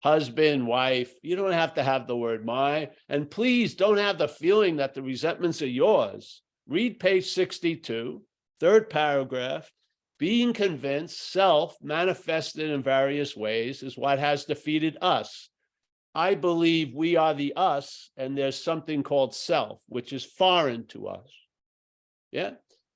Husband, wife, you don't have to have the word my, and please don't have the feeling that the resentments are yours. Read page 62, third paragraph. Being convinced, self manifested in various ways is what has defeated us. I believe we are the us, and there's something called self, which is foreign to us. Yeah.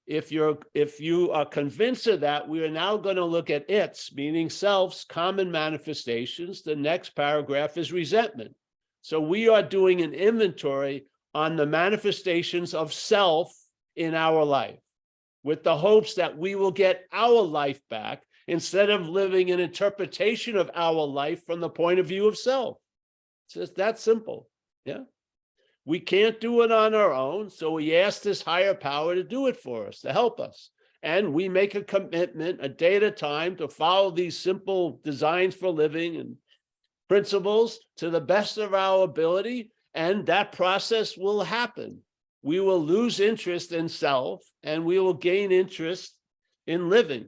If you are convinced of that, we are now going to look at its, meaning self's common manifestations. The next paragraph is resentment. So we are doing an inventory on the manifestations of self in our life, with the hopes that we will get our life back instead of living an interpretation of our life from the point of view of self. It's just that simple. Yeah. We can't do it on our own, so we ask this higher power to do it for us, to help us. And we make a commitment, a day at a time, to follow these simple designs for living and principles to the best of our ability, and that process will happen. We will lose interest in self, and we will gain interest in living.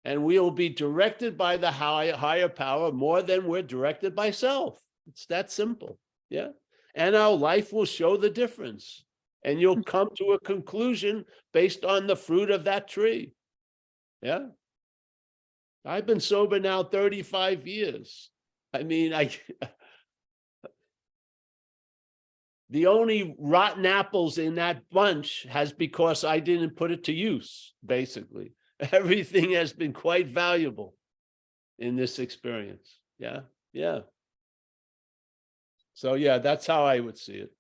And we will be directed by the higher power more than we're directed by self. It's that simple. Yeah. And our life will show the difference. And you'll come to a conclusion based on the fruit of that tree. Yeah. I've been sober now 35 years. I mean, the only rotten apples in that bunch has because I didn't put it to use, basically. Everything has been quite valuable in this experience. Yeah. Yeah. So yeah, that's how I would see it.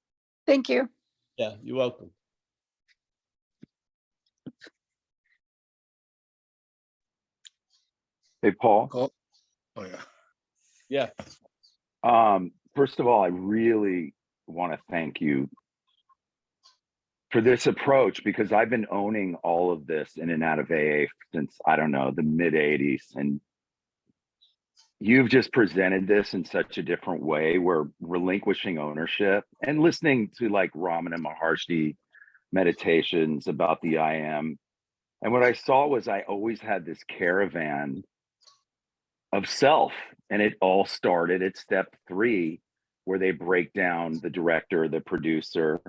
Thank you. Yeah, you're welcome. Hey, Paul. Oh, yeah. Yeah. First of all, I really want to thank you for this approach, because I've been owning all of this in and out of AA since, I don't know, the mid 80s. And you've just presented this in such a different way, where relinquishing ownership and listening to like Ramana Maharshi meditations about the I am. And what I saw was I always had this caravan of self, and it all started at step 3, where they break down the director, the producer.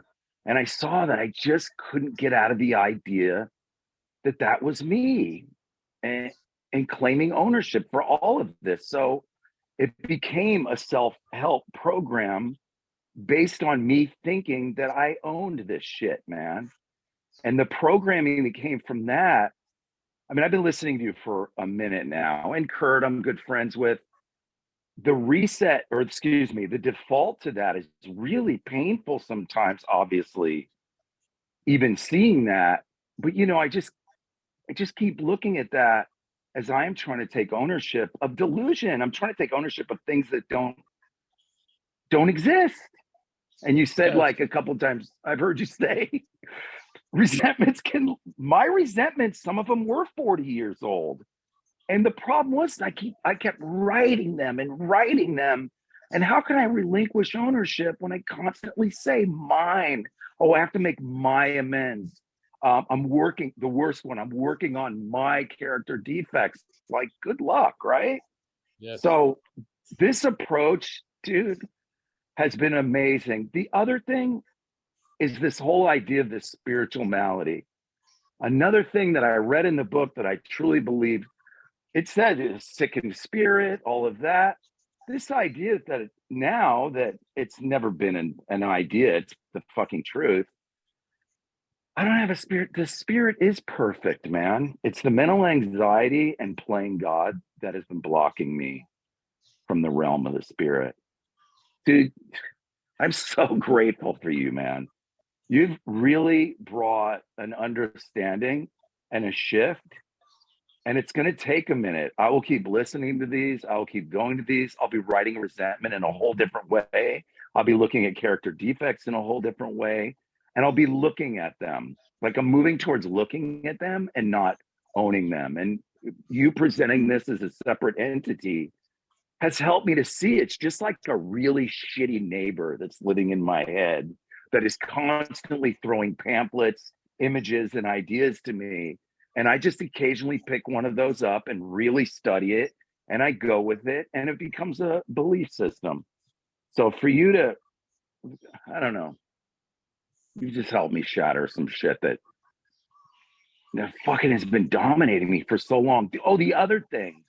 And I saw that I just couldn't get out of the idea that that was me, and claiming ownership for all of this. So it became a self-help program based on me thinking that I owned this shit, man. And the programming that came from that, I mean, I've been listening to you for a minute now, and Kurt, I'm good friends with. The reset, or excuse me, the default to that is really painful sometimes, obviously, even seeing that. But, you know, I just keep looking at that as I'm trying to take ownership of delusion. I'm trying to take ownership of things that don't exist. And you said, Yes. like a couple of times, I've heard you say, my resentments, some of them were 40 years old. And the problem was I kept writing them. And how can I relinquish ownership when I constantly say mine? Oh, I have to make my amends. I'm working, the worst one, I'm working on my character defects. Like, good luck, right? Yes. So this approach, dude, has been amazing. The other thing is this whole idea of this spiritual malady. Another thing that I read in the book that I truly believe, it said is sickened spirit, all of that. This idea that now that it's never been an idea, it's the fucking truth. I don't have a spirit. The spirit is perfect, man. It's the mental anxiety and playing God that has been blocking me from the realm of the spirit. Dude, I'm so grateful for you, man. You've really brought an understanding and a shift, and it's going to take a minute. I will keep listening to these. I will keep going to these. I'll be writing resentment in a whole different way. I'll be looking at character defects in a whole different way, and I'll be looking at them. Like I'm moving towards looking at them and not owning them. And you presenting this as a separate entity has helped me to see it's just like a really shitty neighbor that's living in my head that is constantly throwing pamphlets, images, and ideas to me. And I just occasionally pick one of those up and really study it. And I go with it and it becomes a belief system. So for you to, I don't know, you just helped me shatter some shit that fucking has been dominating me for so long. Oh, the other thing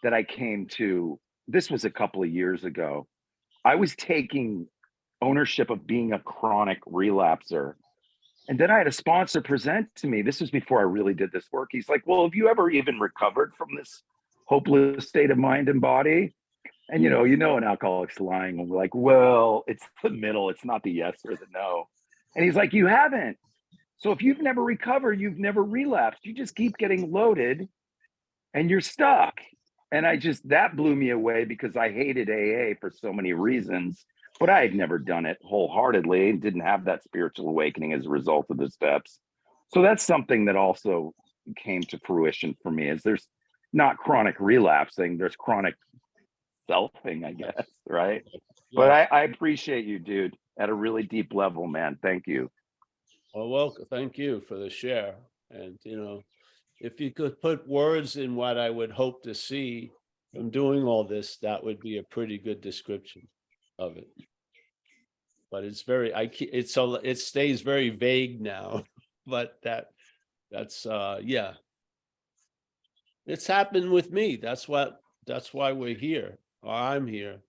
that I came to, this was a couple of years ago. I was taking ownership of being a chronic relapser. And then I had a sponsor present to me. This was before I really did this work. He's like, well, have you ever even recovered from this hopeless state of mind and body? And you know, an alcoholic's lying. And we're like, well, it's the middle. It's not the yes or the no. And he's like, you haven't. So if you've never recovered, you've never relapsed. You just keep getting loaded and you're stuck. And that blew me away because I hated AA for so many reasons, but I had never done it wholeheartedly and didn't have that spiritual awakening as a result of the steps. So that's something that also came to fruition for me is there's not chronic relapsing, there's chronic selfing, I guess, right? Yes. But I appreciate you, dude, at a really deep level, man. Thank you. Well, welcome. Thank you for the share. And, if you could put words in what I would hope to see from doing all this, that would be a pretty good description of it. But it's it stays very vague now, but that's yeah. It's happened with me. That's why we're here, or I'm here.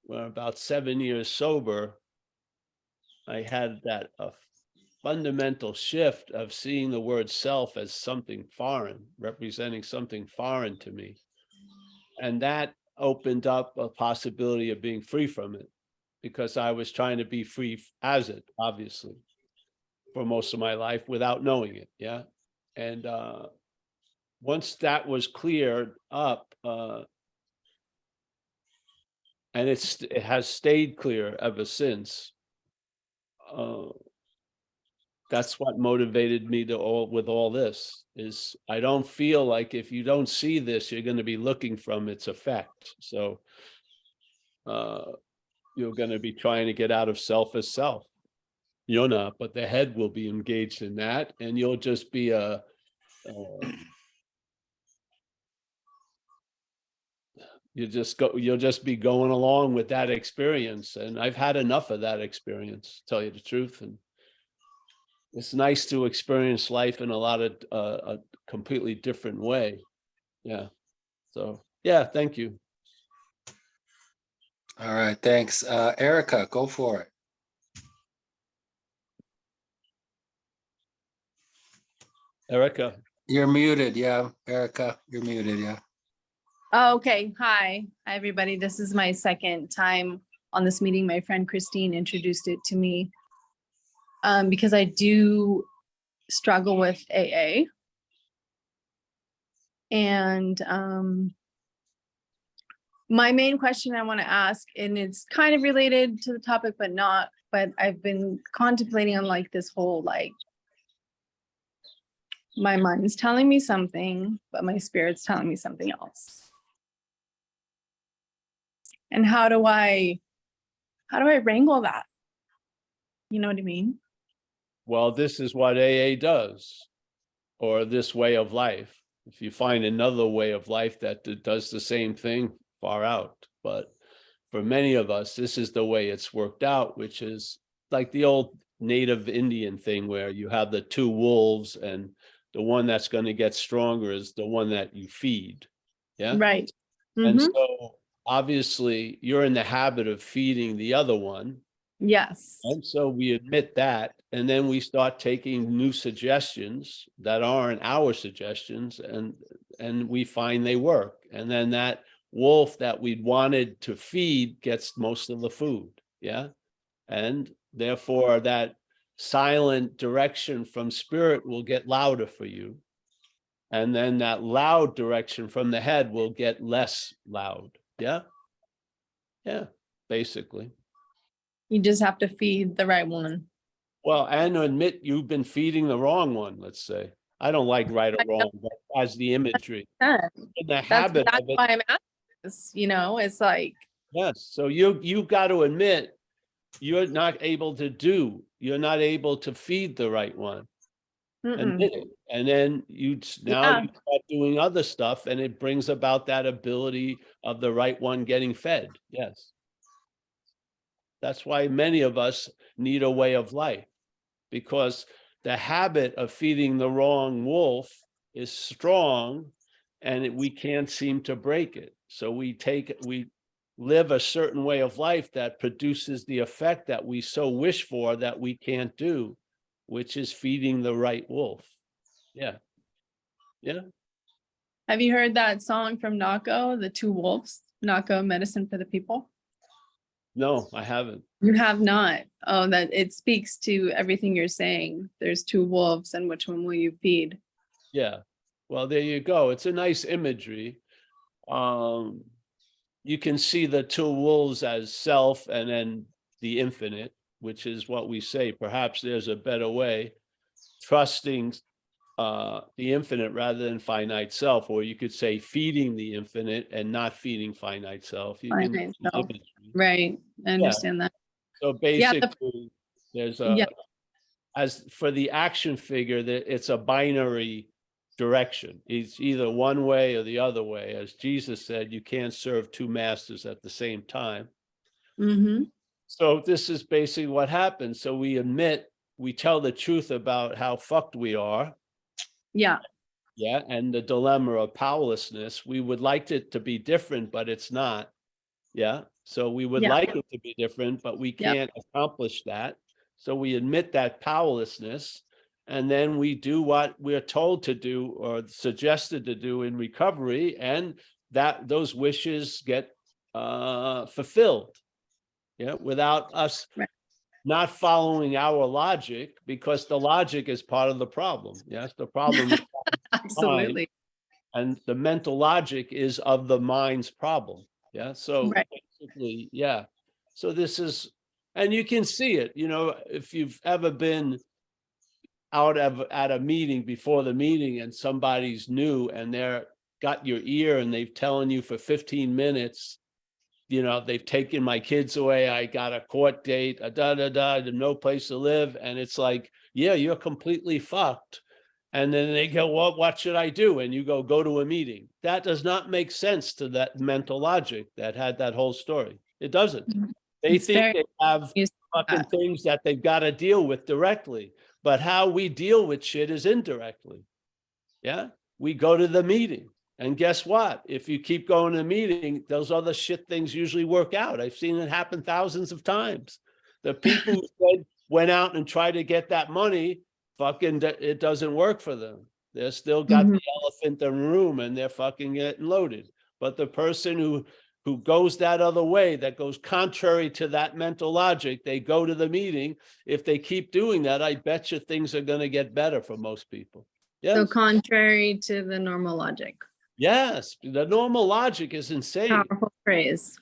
We're about 7 years sober. I had that fundamental shift of seeing the word self as something foreign, representing something foreign to me. And that opened up a possibility of being free from it because I was trying to be free as it, obviously, for most of my life without knowing it. Yeah. And once that was cleared up, and it has stayed clear ever since, that's what motivated me with all this is I don't feel like if you don't see this, you're going to be looking from its effect. So you're going to be trying to get out of self as self. You're not, but the head will be engaged in that. And you'll just be you'll just be going along with that experience. And I've had enough of that experience, to tell you the truth. And it's nice to experience life in a completely different way. Yeah. So, yeah, thank you. All right, thanks. Erica, go for it. Erica. You're muted, yeah. Erica, you're muted, yeah. Oh, okay. Hi, everybody. This is my second time on this meeting. My friend Christine introduced it to me because I do struggle with AA. And my main question I want to ask, and it's kind of related to the topic, but not, but I've been contemplating on like this whole, like, my mind's telling me something, but my spirit's telling me something else. And how do I wrangle that? You know what I mean? Well, this is what AA does, or this way of life. If you find another way of life that does the same thing, far out. But for many of us, this is the way it's worked out, which is like the old native Indian thing where you have the two wolves and the one that's going to get stronger is the one that you feed. Yeah. Right. And Mhm. so obviously you're in the habit of feeding the other one. Yes. And so we admit that, and then we start taking new suggestions that aren't our suggestions, and we find they work. And then that wolf that we wanted to feed gets most of the food. Yeah. And therefore that silent direction from spirit will get louder for you. And then that loud direction from the head will get less loud. Yeah. Yeah. Basically. You just have to feed the right one. Well, and admit you've been feeding the wrong one, let's say. I don't like right or I know wrong, but as the imagery, that. in the That's habit of it. why I'm asking this, it's like, Yes. So you got to admit you're not able to feed the right one. Admit it. And then now Yeah. you start doing other stuff, and it brings about that ability of the right one getting fed. Yes. That's why many of us need a way of life, because the habit of feeding the wrong wolf is strong, and we can't seem to break it. So we live a certain way of life that produces the effect that we so wish for that we can't do, which is feeding the right wolf. Yeah. Yeah. Have you heard that song from Nako, The Two Wolves? Nako, Medicine for the People? No, I haven't. You have not. Oh, that it speaks to everything you're saying. There's two wolves, and which one will you feed? Yeah. Well, there you go. It's a nice imagery. You can see the two wolves as self and then the infinite, which is what we say. Perhaps there's a better way, trusting the infinite rather than finite self, or you could say feeding the infinite and not feeding finite self. You can Finite self. Right. I understand that. So basically, there's Yeah. as for the action figure, that it's a binary direction. It's either one way or the other way. As Jesus said, you can't serve two masters at the same time. Mm-hmm. So this is basically what happens. So we tell the truth about how fucked we are. Yeah. Yeah. And the dilemma of powerlessness. We would like it to be different, but it's not. Yeah. So we would like it to be different, but we can't accomplish that. So we admit that powerlessness, and then we do what we're told to do or suggested to do in recovery, and that those wishes get fulfilled. Yeah, without us not following our logic, because the logic is part of the problem. Yes, the problem is Absolutely. and the mental logic is of the mind's problem. Yeah. So basically, yeah. So this is, and you can see it, if you've ever been at a meeting before the meeting and somebody's new and they're got your ear and they've telling you for 15 minutes, they've taken my kids away. I got a court date, no place to live. And it's like, yeah, you're completely fucked. And then they go, well, what should I do? And you go to a meeting. That does not make sense to that mental logic that had that whole story. It doesn't. They think they have fucking things that they've got to deal with directly. But how we deal with shit is indirectly. Yeah. We go to the meeting. And guess what? If you keep going to the meeting, those other shit things usually work out. I've seen it happen thousands of times. The people who went out and tried to get that money, fucking, it doesn't work for them. They're still got the elephant in the room and they're fucking getting loaded. But the person who goes that other way, that goes contrary to that mental logic, they go to the meeting. If they keep doing that, I bet you things are going to get better for most people. Yes? So contrary to the normal logic. Yes, the normal logic is insane. Powerful phrase.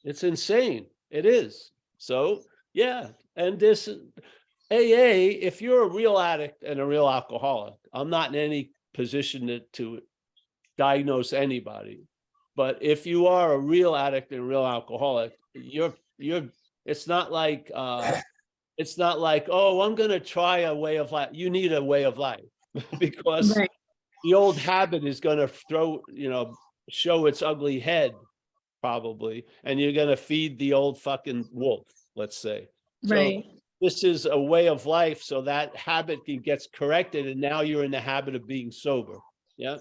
It's insane. It is. So, yeah. And this AA, if you're a real addict and a real alcoholic, I'm not in any position to diagnose anybody. But if you are a real addict and real alcoholic, it's not like, oh, I'm going to try a way of life. You need a way of life because Right. the old habit is going to show its ugly head probably, and you're going to feed the old fucking wolf, let's say. Right. So this is a way of life, so that habit gets corrected, and now you're in the habit of being sober. Yeah.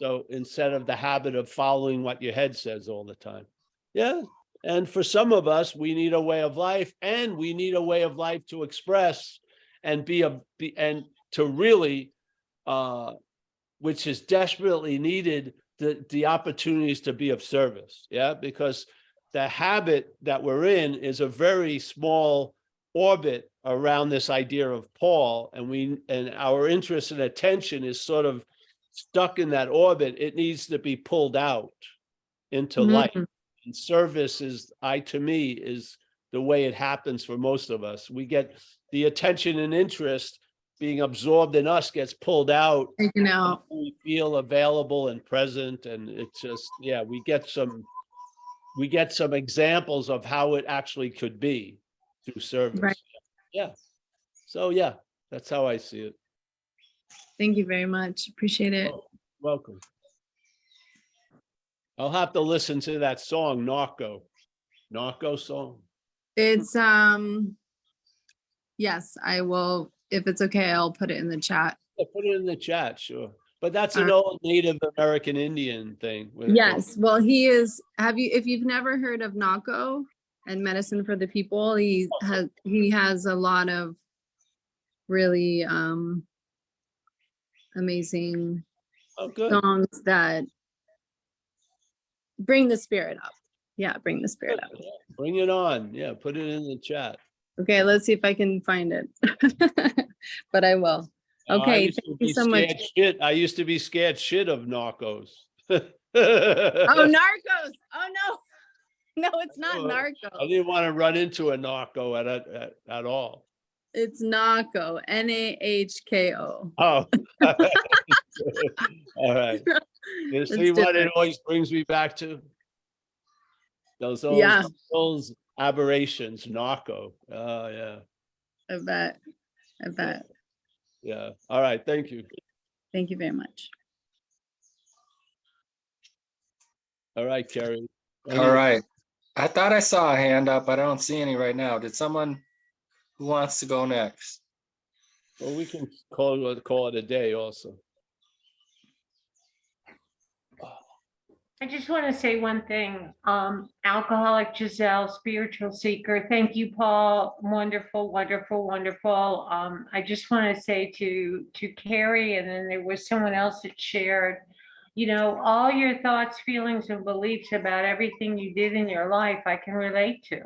So instead of the habit of following what your head says all the time. Yeah. And for some of us, we need a way of life, and we need a way of life to express and and to really, which is desperately needed, the opportunities to be of service. Yeah. Because the habit that we're in is a very small orbit around this idea of Paul, and our interest and attention is sort of stuck in that orbit. It needs to be pulled out into light. And service to me, is the way it happens for most of us. We get the attention and interest being absorbed in us, gets pulled out. Taken out. We feel available and present, and it's just, yeah, we get some examples of how it actually could be through service. Right. Yeah. So yeah, that's how I see it. Thank you very much. Appreciate it. Welcome. I'll have to listen to that song, Narco song. It's yes, I will. If it's okay, I'll put it in the chat. Yeah, put it in the chat, sure. But that's an old Native American Indian thing. Yes. Well, if you've never heard of Nako and Medicine for the People, he has a lot of really amazing songs that bring the spirit up. Yeah, bring the spirit up. Bring it on. Yeah, put it in the chat. Okay, let's see if I can find it. But I will. Okay, thank you so much. I used to be scared shit of narcos. Oh, Narcos. Oh no. No, it's not I Narco. didn't want to run into a narco at all. It's Nako. Nahko. Oh. All right. You see what it always brings me back to? Those aberrations, narco. Oh, yeah. I bet. Yeah. All right. Thank you. Thank you very much. All right, Kerry. All right. I thought I saw a hand up, but I don't see any right now. Did someone who wants to go next? Well, we can call it a day also. I just want to say one thing. Alcoholic Giselle, spiritual seeker. Thank you, Paul. Wonderful, wonderful, wonderful. I just want to say to Carrie, and then there was someone else that shared, all your thoughts, feelings, and beliefs about everything you did in your life, I can relate to.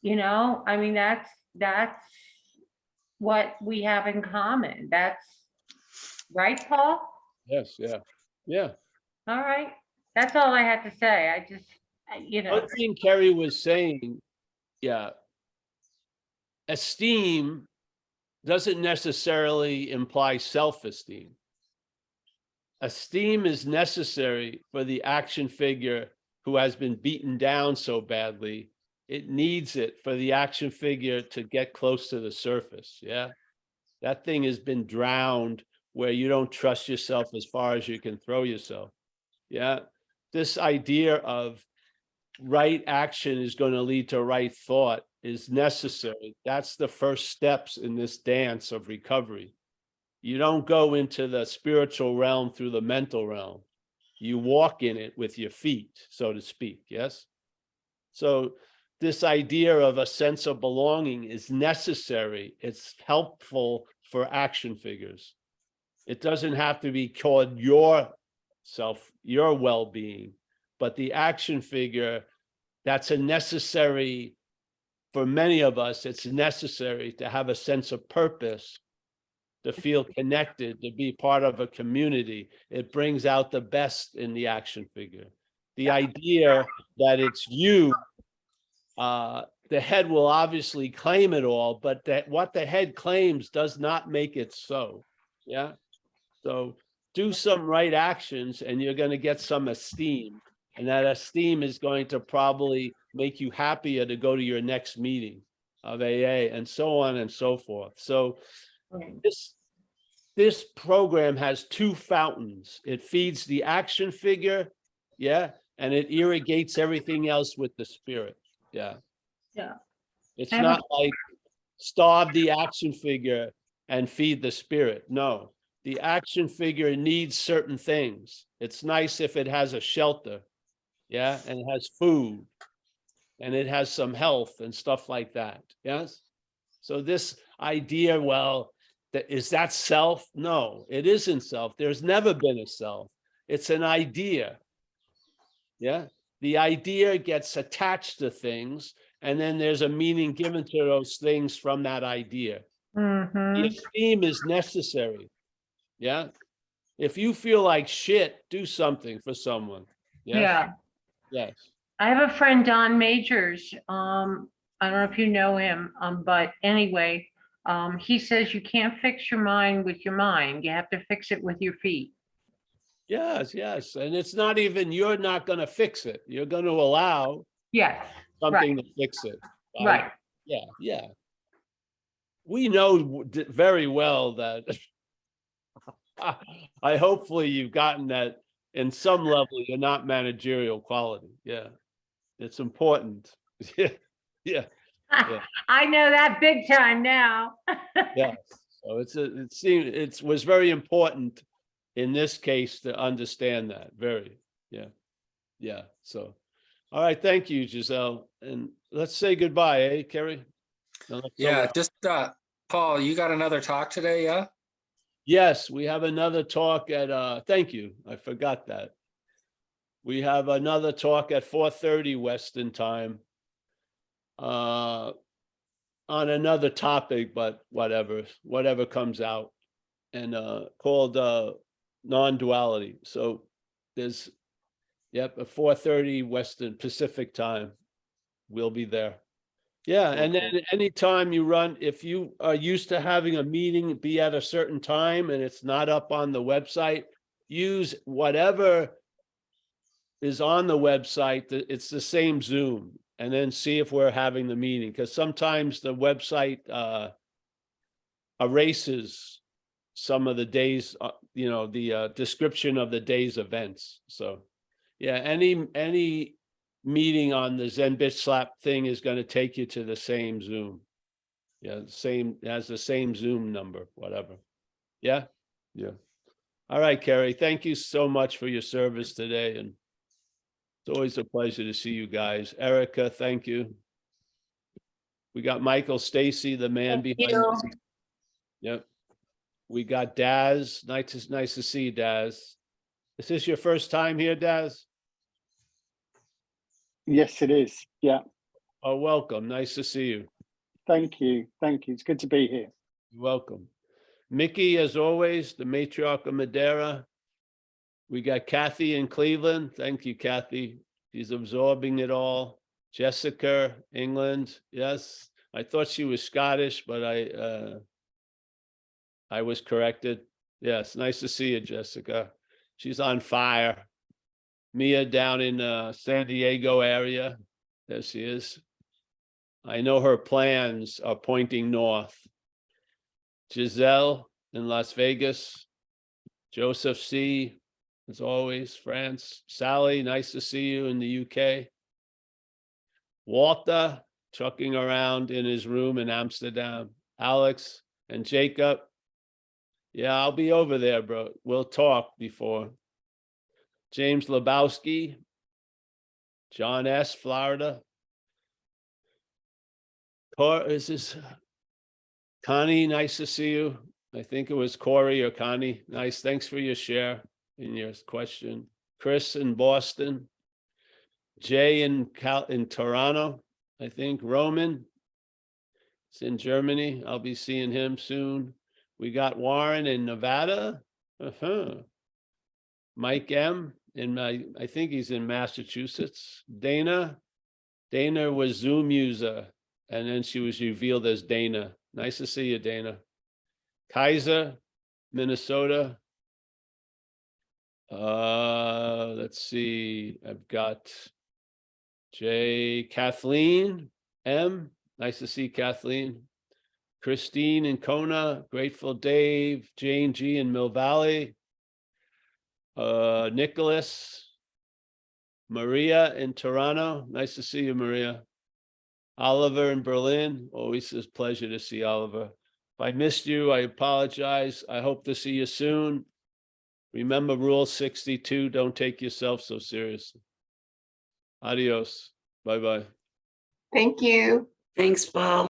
I mean, that's what we have in common. That's right, Paul? Yes, yeah. Yeah. All right. That's all I had to say. I just, One thing Kerry was saying, yeah, esteem doesn't necessarily imply self-esteem. Esteem is necessary for the action figure who has been beaten down so badly. It needs it for the action figure to get close to the surface. Yeah. That thing has been drowned where you don't trust yourself as far as you can throw yourself. Yeah. This idea of right action is going to lead to right thought is necessary. That's the first steps in this dance of recovery. You don't go into the spiritual realm through the mental realm. You walk in it with your feet, so to speak. Yes. So this idea of a sense of belonging is necessary. It's helpful for action figures. It doesn't have to be called your well-being, but the action figure, that's a necessary, for many of us, it's necessary to have a sense of purpose, to feel connected, to be part of a community. It brings out the best in the action figure. The idea that it's you, the head will obviously claim it all, but that what the head claims does not make it so. Yeah. So do some right actions and you're going to get some esteem. And that esteem is going to probably make you happier to go to your next meeting of AA, and so on and so forth. So this program has two fountains. It feeds the action figure, yeah, and it irrigates everything else with the spirit. Yeah. Yeah. It's I have not like starve the action figure and feed the spirit. No, the action figure needs certain things. It's nice if it has a shelter, yeah, and it has food, and it has some health and stuff like that. Yes. So this idea, well, is that self? No, it isn't self. There's never been a self. It's an idea. Yeah. The idea gets attached to things, and then there's a meaning given to those things from that idea. The esteem is necessary. Yeah. If you feel like shit, do something for someone. Yes? Yeah. Yes. I have a friend, Don Majors. I don't know if you know him, but anyway, he says you can't fix your mind with your mind. You have to fix it with your feet. Yes, yes. And it's not even, you're not going to fix it. You're going to allow Yes, something to fix it. right. Yeah, yeah. We know very well that I hopefully you've gotten that in some level, you're not managerial quality. Yeah. It's important. Yeah. Yeah. Yeah. I know that big time now. Yes. So it was very important in this case to understand that. Very. Yeah. Yeah. So, all right. Thank you, Giselle. And let's say goodbye, eh, Kerry? Yeah, just Paul, you got another talk today, yeah? Yes, we have another talk at thank you. I forgot that. We have another talk at 4:30 Western time. On another topic, but whatever comes out, and called non-duality. So there's at 4:30 Western Pacific time. We'll be there. Yeah, and then anytime you run, if you are used to having a meeting be at a certain time and it's not up on the website, use whatever is on the website. It's the same Zoom, and then see if we're having the meeting, because sometimes the website erases some of the days, the description of the day's events. So yeah, any meeting on the Zen Bitch Slap thing is going to take you to the same Zoom. Yeah, has the same Zoom number, whatever. Yeah. Yeah. All right, Kerry, thank you so much for your service today, and it's always a pleasure to see you guys. Erica, thank you. We got Michael Stacy, the man behind the scenes. Yep. We got Daz. Nice to see you, Daz. Is this your first time here, Daz? Yes, it is. Yeah. Oh, welcome. Nice to see you. Thank you. Thank you. It's good to be here. You're welcome. Mickey, as always, the matriarch of Madeira. We got Kathy in Cleveland. Thank you, Kathy. She's absorbing it all. Jessica, England. Yes, I thought she was Scottish, but I was corrected. Yes, nice to see you, Jessica. She's on fire. Mia down in San Diego area. There she is. I know her plans are pointing north. Giselle in Las Vegas. Joseph C, as always, France. Sally, nice to see you in the UK. Walter, trucking around in his room in Amsterdam. Alex and Jacob. Yeah, I'll be over there, bro. We'll talk before. James Lebowski. John S, Florida. Is this Connie? Nice to see you. I think it was Corey or Connie. Nice. Thanks for your share and your question. Chris in Boston. Jay in Toronto. I think Roman. It's in Germany. I'll be seeing him soon. We got Warren in Nevada. Mike M I think he's in Massachusetts. Dana was Zoom user, and then she was revealed as Dana. Nice to see you, Dana. Kaiser, Minnesota. Let's see, I've got Kathleen M. Nice to see Kathleen. Christine in Kona, Grateful Dave, Jane G in Mill Valley. Nicholas, Maria in Toronto. Nice to see you, Maria. Oliver in Berlin. Always a pleasure to see Oliver. If I missed you, I apologize. I hope to see you soon. Remember Rule 62, don't take yourself so seriously. Adios. Bye-bye. Thank you. Thanks, Paul.